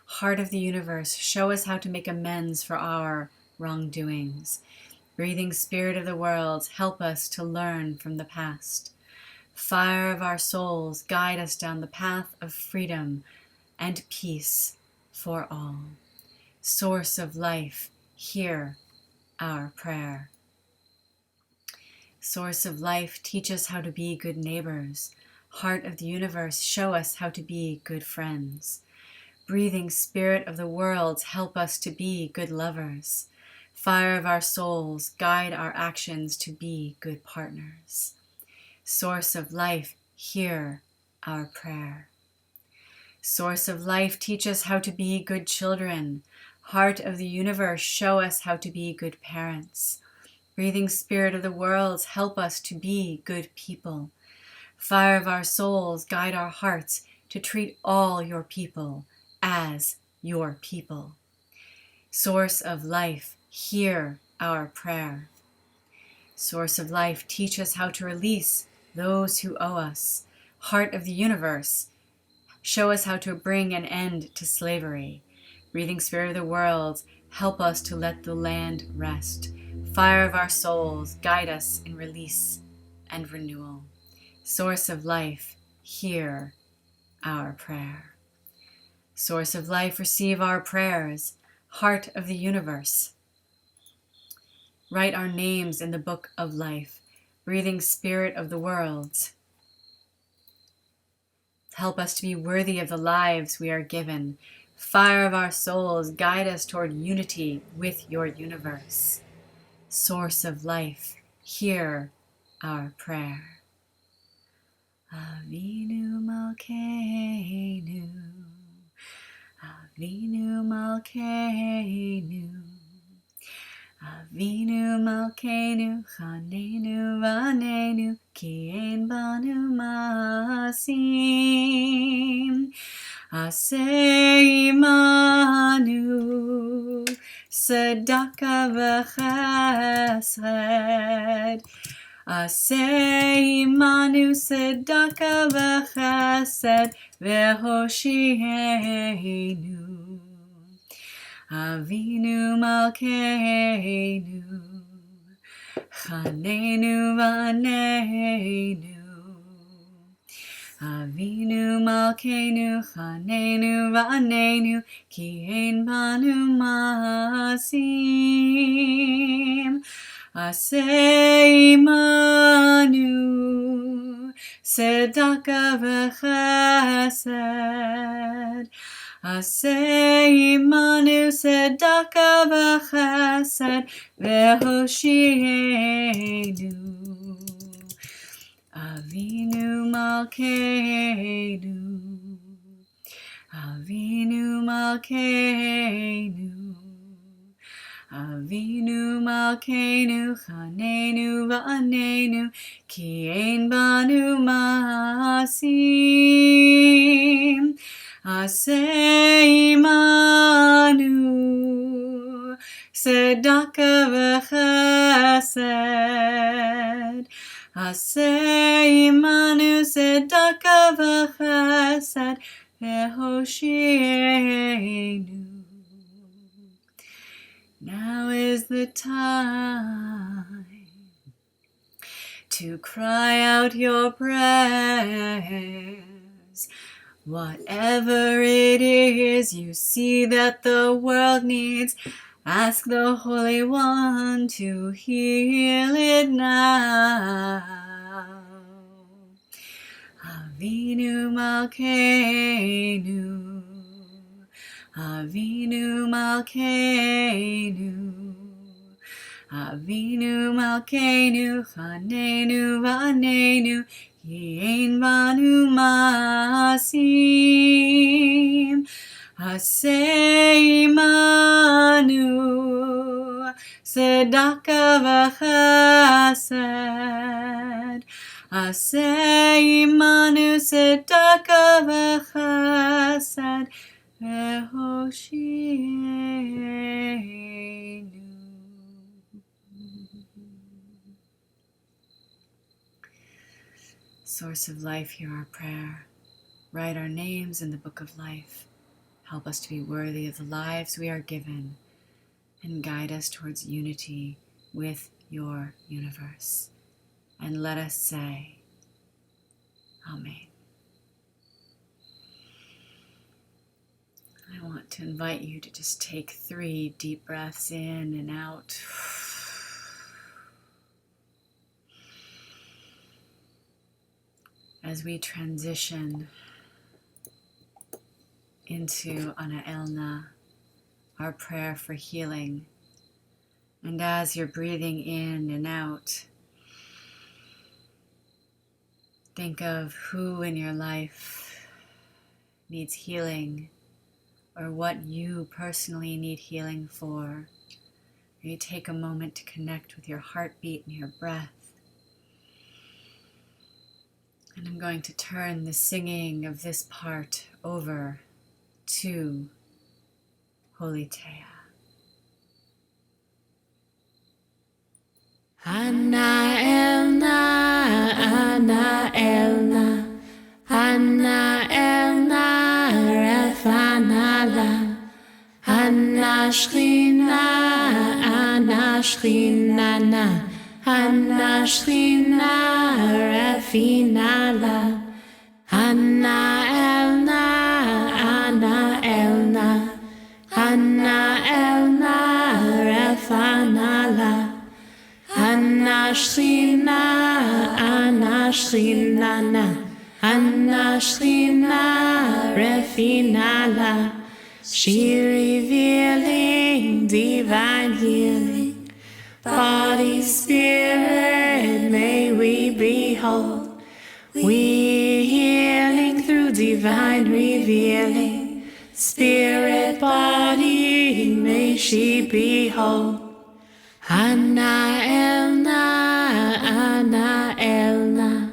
Heart of the universe, show us how to make amends for our wrongdoings. Breathing spirit of the world, help us to learn from the past. Fire of our souls, guide us down the path of freedom and peace for all. Source of life, hear our prayer. Source of life, teach us how to be good neighbors. Heart of the universe, show us how to be good friends. Breathing spirit of the world, help us to be good lovers. Fire of our souls, guide our actions to be good partners. Source of life, hear our prayer. Source of life, teach us how to be good children. Heart of the universe, show us how to be good parents. Breathing spirit of the world, help us to be good people. Fire of our souls, guide our hearts to treat all your people as your people. Source of life, hear our prayer. Source of life, teach us how to release those who owe us. Heart of the universe, show us how to bring an end to slavery. Breathing spirit of the world, help us to let the land rest. Fire of our souls, guide us in release and renewal. Source of life, hear our prayer. Source of life, receive our prayers. Heart of the universe, write our names in the book of life. Breathing spirit of the world, help us to be worthy of the lives we are given. Fire of our souls, guide us toward unity with your universe. Source of life, hear our prayer. Avinu Malkeinu, Avinu Malkeinu, Avinu Malkeinu, Chanenu Vanenu, Ki Ein Banu Masim. Aseh imanu, Tzedakah v'chesed. Aseh imanu, Tzedakah v'chesed, v'hoshienu. Avinu Malkeinu, Chanenu Vanenu. Avinu Malkeinu, Chanenu Vanenu, Ki Ein Banu Masim. Aseh imanu, Tzedakah v'chesed. Aseh imanu, Tzedakah v'chesed, v'hoshienu. Avinu Malkeinu, Avinu Malkeinu, Avinu Malkeinu, Chanenu Vanenu, Ki Ein Banu Masim. Aseh imanu, Tzedakah v'chesed. Aseh imanu, Tzedakah v'chesed, v'hoshienu. Now is the time to cry out your prayers. Whatever it is you see that the world needs, ask the Holy One to heal it now. Avinu Malkeinu, Avinu Malkeinu, Avinu Malkeinu, Chanenu Vanenu, Ki Ein Banu Masim. Aseh imanu, Tzedakah v'chesed. Aseh imanu, Tzedakah v'chesed, v'hoshienu. Source of life, hear our prayer. Write our names in the book of life. Help us to be worthy of the lives we are given, and guide us towards unity with your universe. And let us say, Amen. I want to invite you to just take 3 deep breaths in and out. As we transition into Ana Elna, our prayer for healing. And as you're breathing in and out, think of who in your life needs healing, or what you personally need healing for. You take a moment to connect with your heartbeat and your breath. And I'm going to turn the singing of this part over to Holy Taya. Ana Elna, Ana Elna, Ana Elna, Refanala, Ana Shrina, Ana Shrinana, Ana Shrina, Refinala, Ana Elna, Ana Elna, Ana Elna, Refanala, Ana Shrina, Ana Shrinana, Ana Shrina, Refinala, she revealing divine healing, body, spirit, may we behold. We healing through divine revealing, spirit, body, may she behold. Ana Elna, Ana Elna,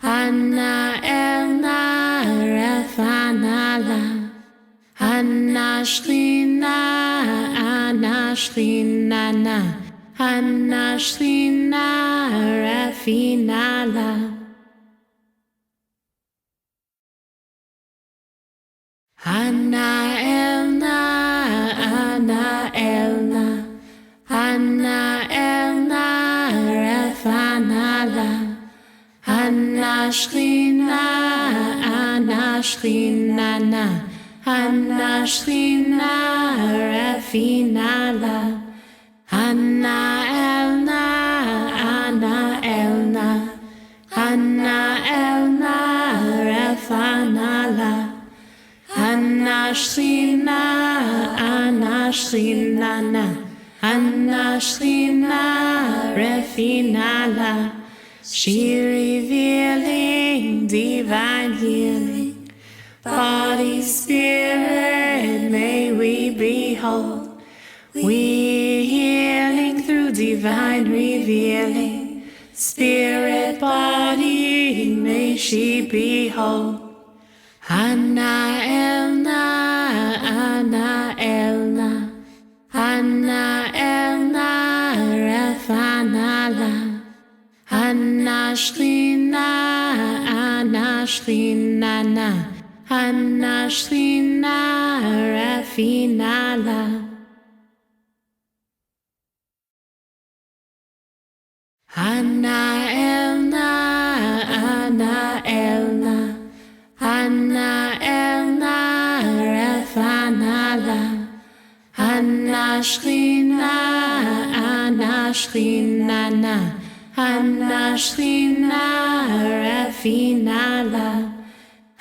Ana Elna, Refanala, Ana Shrina, Ana Shrinana, Ana Shrina, Refinala, Ana Elna, Ana Elna, Ana Elna, Refanala, Ana Shrina, Ana Shrinana, Ana Shrina, Refinala, Ana Elna, Ana Elna, Ana Elna, Refanala, Ana Shrina, Ana Shrinana, Ana Shrina, Refinala, she revealing divine healing, body, spirit, may we behold. We healing through divine revealing, spirit, body, may she behold. Ana Elna, Ana Elna, Ana Elna, Refanala, Ana Shrina, Ana Shrinana, Ana Shrina, Refinala, Ana Elna, Ana Elna, Ana Elna, Refanala, Ana Shrina, Ana Shrinana, Ana Shrina, Refinala,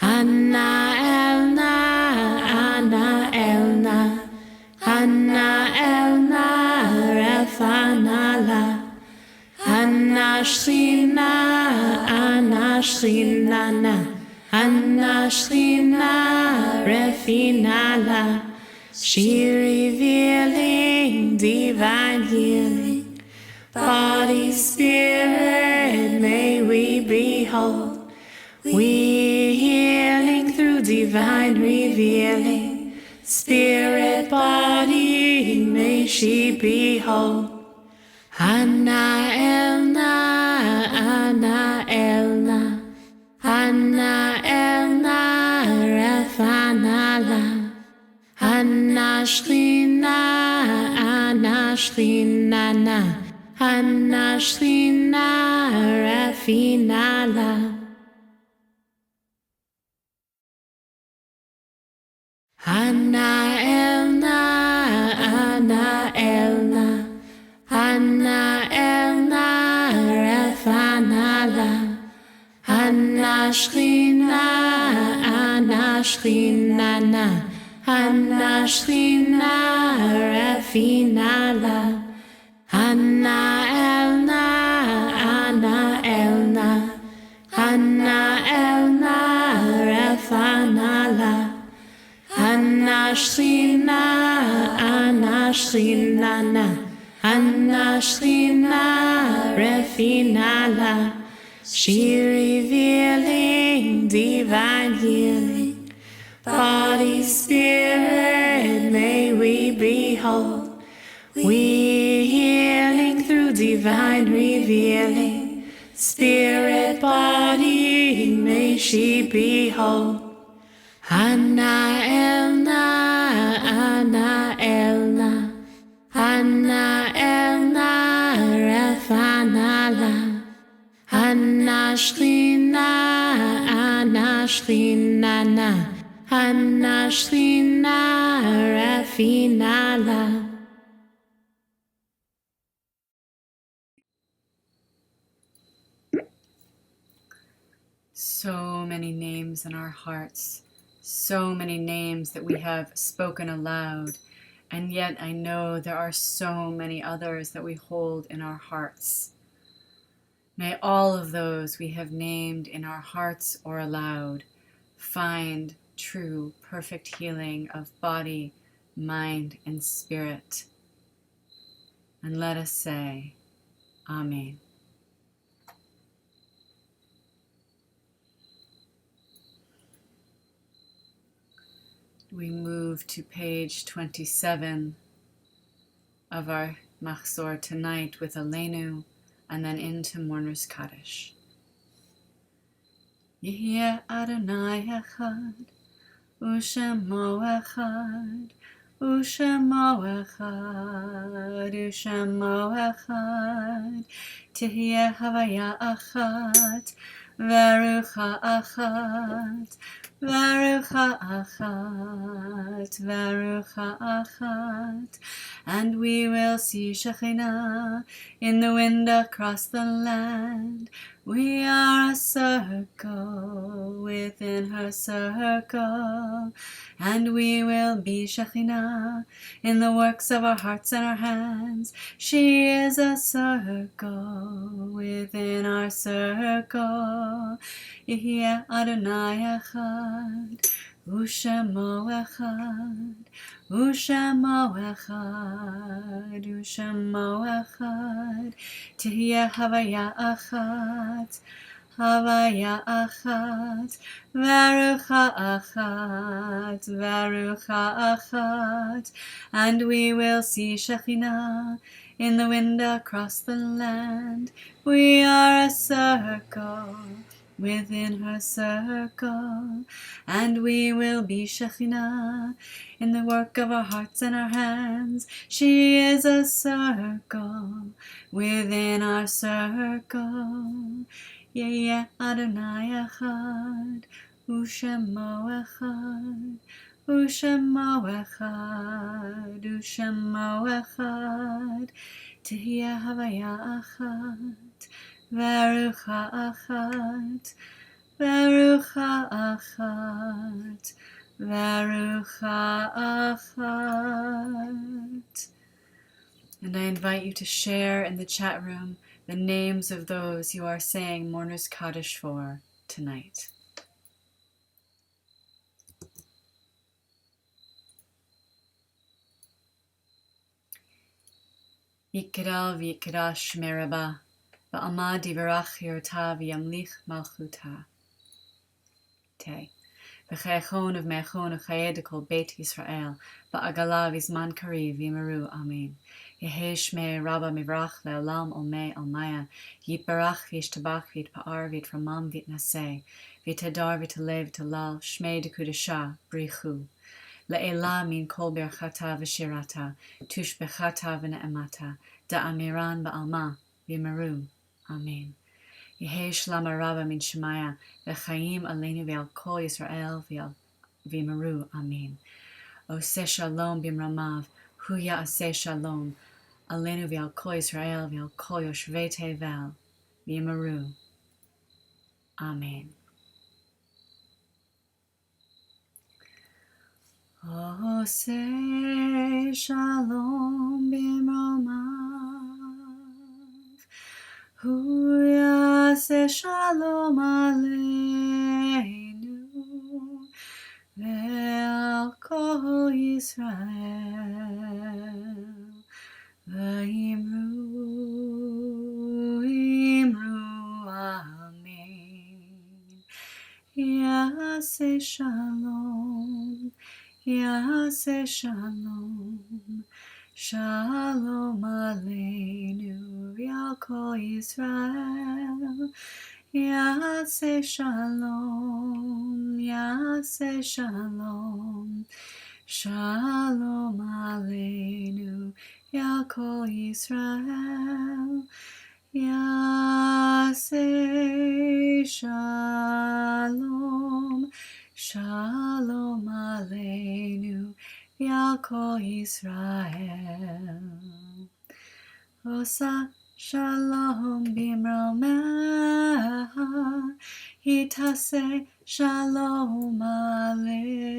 Ana Elna, Ana Elna, Ana Elna, Refanala, Ana Shrina, Ana Shrinana, Ana Shrina, Refinala, she revealing divine healing, body, spirit, may we behold. We healing through divine revealing, spirit, body, may she behold. Ana Elna, Ana Elna, Ana Elna, Refanala, Ana Shrina, Ana Shrinana, Ana Shrina, Refinala, Ana Elna, Ana Elna, Ana Elna, Refanala, Ana Shrina, Ana Shrinana, Ana Shrina, Refinala, Ana Elna, Ana Elna, Ana Elna, Refanala, Ana Shrina, Ana Shrinana, Ana Shrina, Refinala, she revealing divine healing, body, spirit, may we behold. We healing through divine divine revealing, spirit, body, may she be whole. Ana Elna, Ana Elna, Ana Elna, Refanala, Ana Shrina, Ana Shrinana, Ana Shrina, Refinala. So many names in our hearts, so many names that we have spoken aloud, and yet I know there are so many others that we hold in our hearts. May all of those we have named in our hearts or aloud find true, perfect healing of body, mind, and spirit. And let us say, Amen. We move to page 27 of our Machzor tonight with Aleinu, and then into Mourner's Kaddish. Yehyeh Adonai Echad, U'Shemo Echad, U'Shemo Echad, U'Shemo Echad, Tihyeh Havaya Achat, Verucha Achat, Verucha Achat, Verucha Achat, and we will see Shekhinah in the wind across the land. We are a circle within her circle, and we will be Shekhinah in the works of our hearts and our hands. She is a circle within our circle. Yehyeh Adonai Echad, U'Shemo Echad, U'Shemo Echad, U'Shemo Echad, Tihyeh Havaya Achat, Havaya Achat, Verucha Achat, Verucha Achat, and we will see Shekhinah in the wind across the land. We are a circle within her circle, and we will be Shekhinah in the work of our hearts and our hands. She is a circle within our circle. Yehyeh Adonai Echad, U'Shemo Echad, U'Shemo Echad, U'Shemo Echad, Tihyeh Havaya Achat, Verucha Achat, Verucha Achat, Verucha Achat. And I invite you to share in the chat room the names of those you are saying Mourner's Kaddish for tonight. Yikral v'yikra shmei Rabbah, v'amad yivarach yorta v'yamlich malchuta. Tay. V'chayachon of mechon uchayed kol Beit Yisrael, v'agala v'zman kariv v'yimaru. Amen. Yehi shmei Rabba mivrach le'olam olmei almaya, yitbarach v'yishtabach v'yitpa'ar v'yitramam v'yitnaseh, v'yitadar v'yitalev v'yitolal, shmei dekudesha, brichu. Le'ela min kol berchata v'shirata, tushbechata v'ne'emata, da'amiran ba'alma v'yimaru. Amen. Yehi shlama Rabba min Shemaya, v'chaim aleinu v'al kol Yisrael v'yimaru. Amen. Oseh shalom b'mramav, hu ya'aseh shalom, aleinu v'al kol Yisrael v'al kol yoshvei tevel v'yimaru. Amen. Oseh shalom b'mramav, hu ya'aseh shalom aleinu ve'al kol Yisrael v'yimru, imru, amen. Ya'aseh shalom, Ya'aseh shalom, Shalom Aleinu V'al Kol Yisrael. Yaseh Shalom, Yaseh Shalom. Shalom Aleinu V'al Kol Yisrael. Yaseh Shalom, Shalom Aleinu V'al Kol Yisrael. Osa Shalom bimromeha, Hitase Shalom Aleinu.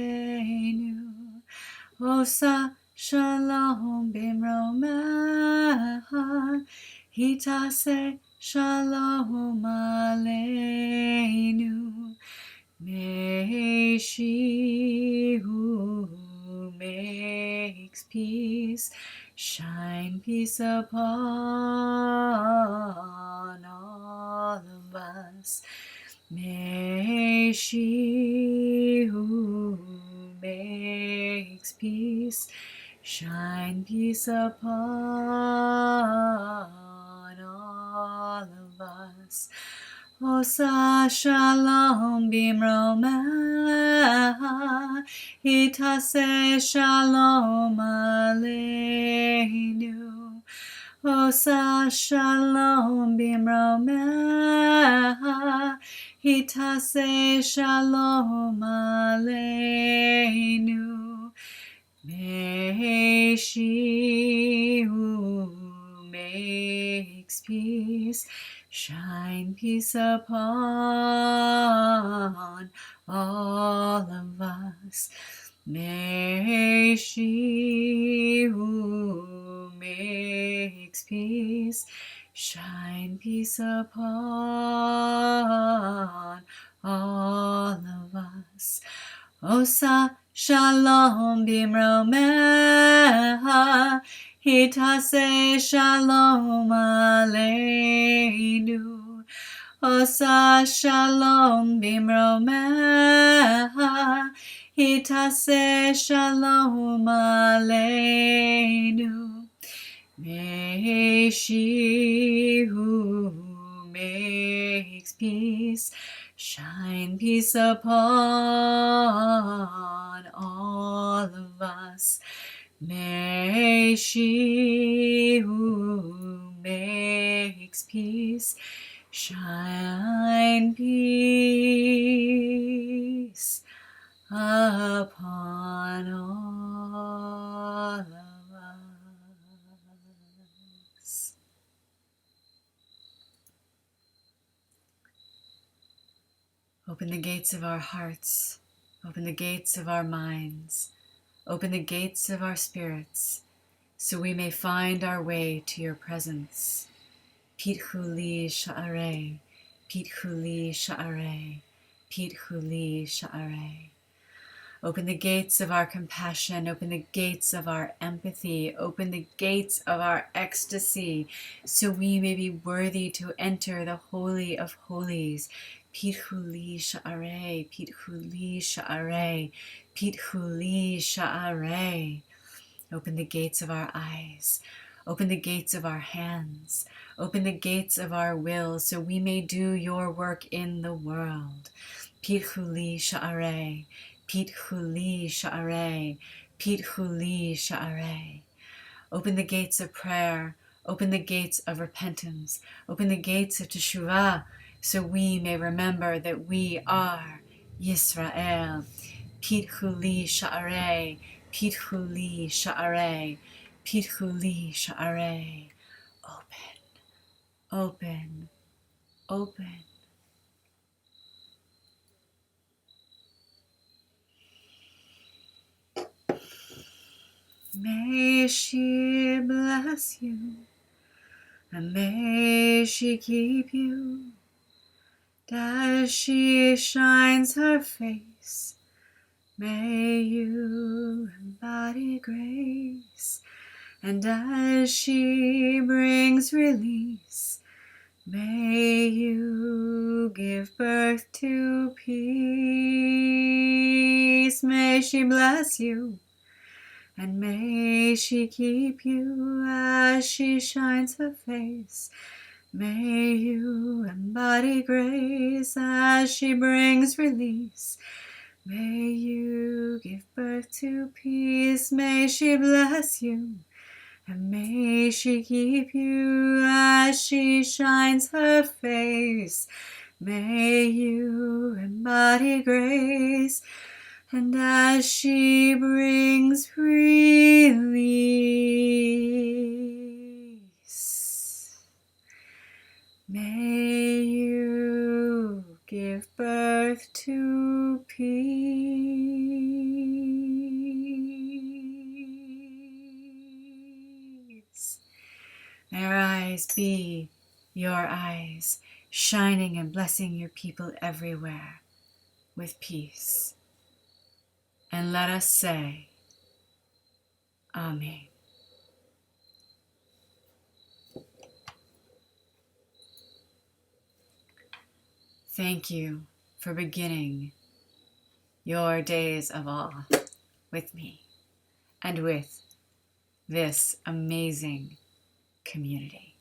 Osa Shalom bimromeha, Hitase Shalom Aleinu. May she who makes peace shine peace upon all of us. May she who makes peace shine peace upon all of us. Osa Shalom bimromeha, Hitase Shalom Aleinu. Osa Shalom bimromeha, Hitase Shalom Aleinu. May she who makes peace shine peace upon all of us. May she who makes peace shine peace upon all of us. Osa Shalom bimromeha, Hitase Shalom Aleinu. Osa Shalom bimromeha, Hitase Shalom Aleinu. May she who makes peace shine peace upon all of us. May she who makes peace shine peace upon all of us. Open the gates of our hearts, open the gates of our minds, open the gates of our spirits, so we may find our way to your presence. Pitchu li sha'arei, pitchu li sha'arei, pitchu li sha'arei. Open the gates of our compassion, open the gates of our empathy, open the gates of our ecstasy, so we may be worthy to enter the Holy of Holies. Pitchu li sha'arei, pitchu li sha'arei, pitchu li sha'arei. Open the gates of our eyes, open the gates of our hands, open the gates of our will, so we may do your work in the world. Pitchu li sha'arei, pitchu li sha'arei, pitchu li sha'arei. Open the gates of prayer, open the gates of repentance, open the gates of teshuvah, so we may remember that we are Yisrael. Pitchu li sha'arei, pitchu li sha'arei, pitchu li sha'arei. Open, open, open. May she bless you, and may she keep you, as she shines her face. May you embody grace, and as she brings release, may you give birth to peace. May she bless you, And may she keep you as she shines her face. May you embody grace as she brings release. May you give birth to peace. May she bless you. And may she keep you as she shines her face. May you embody grace. And as she brings release, may you give birth to peace. May our eyes be your eyes, shining and blessing your people everywhere with peace. And let us say, Amen. Thank you for beginning your days of awe with me and with this amazing community.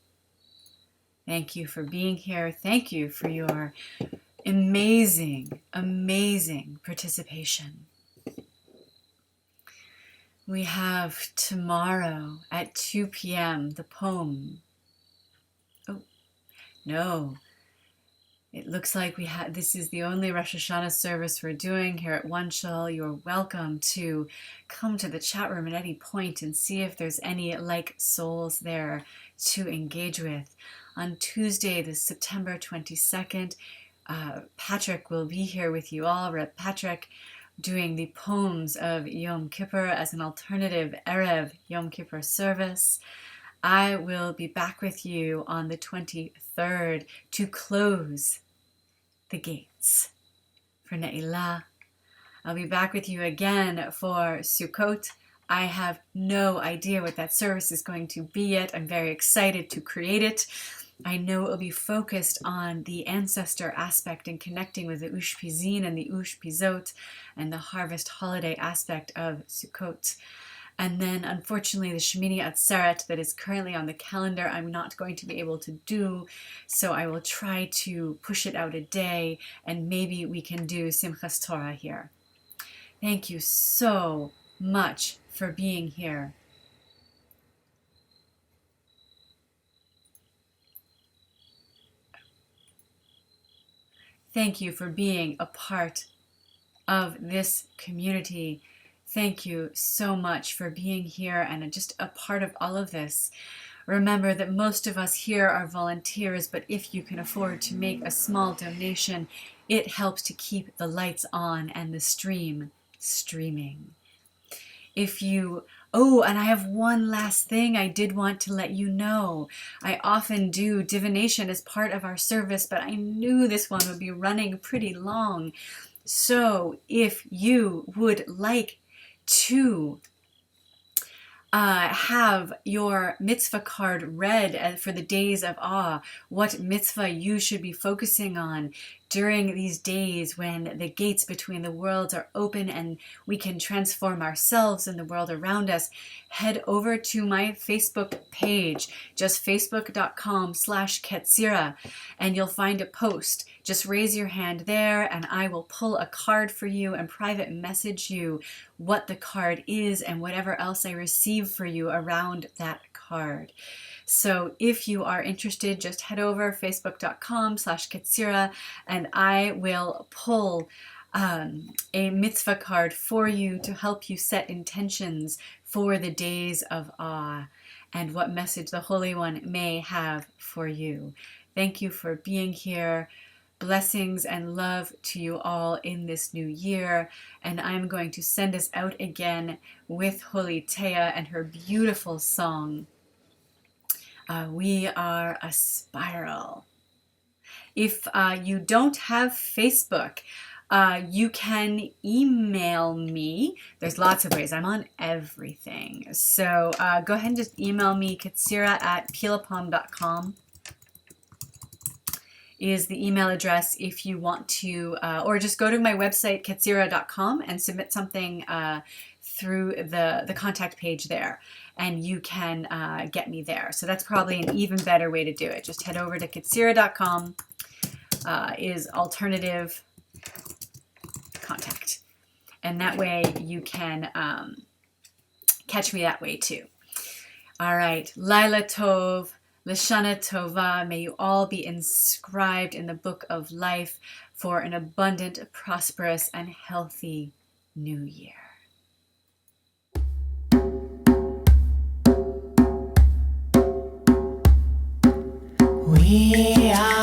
Thank you for being here. Thank you for your amazing, amazing participation. We have tomorrow at 2 p.m. the poem. Oh, no. It looks like this is the only Rosh Hashanah service we're doing here at OneShul. You're welcome to come to the chat room at any point and see if there's any like souls there to engage with. On Tuesday, the September 22nd, Patrick will be here with you all. Reb Patrick doing the poems of Yom Kippur as an alternative Erev Yom Kippur service. I will be back with you on the 23rd to close the gates for Ne'ilah. I'll be back with you again for Sukkot. I have no idea what that service is going to be yet. I'm very excited to create it. I know it will be focused on the ancestor aspect and connecting with the Ushpizin and the Ushpizot and the harvest holiday aspect of Sukkot. And then, unfortunately, the Shemini Atzeret that is currently on the calendar, I'm not going to be able to do, so I will try to push it out a day, and maybe we can do Simchas Torah here. Thank you so much for being here. Thank you for being a part of this community. Thank you so much for being here and just a part of all of this. Remember that most of us here are volunteers, but if you can afford to make a small donation, it helps to keep the lights on and the stream streaming. And I have one last thing I did want to let you know. I often do divination as part of our service, but I knew this one would be running pretty long. So if you would like to have your mitzvah card read for the days of awe, what mitzvah you should be focusing on during these days when the gates between the worlds are open and we can transform ourselves and the world around us, head over to my Facebook page, just facebook.com/Ketzirah, and you'll find a post. Just raise your hand there and I will pull a card for you and private message you what the card is and whatever else I receive for you around that card. So if you are interested, just head over facebook.com/Ketzirah and I will pull a mitzvah card for you to help you set intentions for the days of awe and what message the Holy One may have for you. Thank you for being here. Blessings and love to you all in this new year. And I'm going to send us out again with Holy Taya and her beautiful song, We Are a Spiral. If you don't have Facebook, you can email me. There's lots of ways. I'm on everything. So go ahead and just email me, Ketzirah@pilapalm.com. is the email address if you want to, or just go to my website, Ketzirah.com, and submit something through the contact page there, and you can get me there. So that's probably an even better way to do it. Just head over to Ketzirah.com is alternative contact. And that way you can catch me that way too. All right. Laila Tov, Lashana Tova. May you all be inscribed in the book of life for an abundant, prosperous, and healthy new year. We are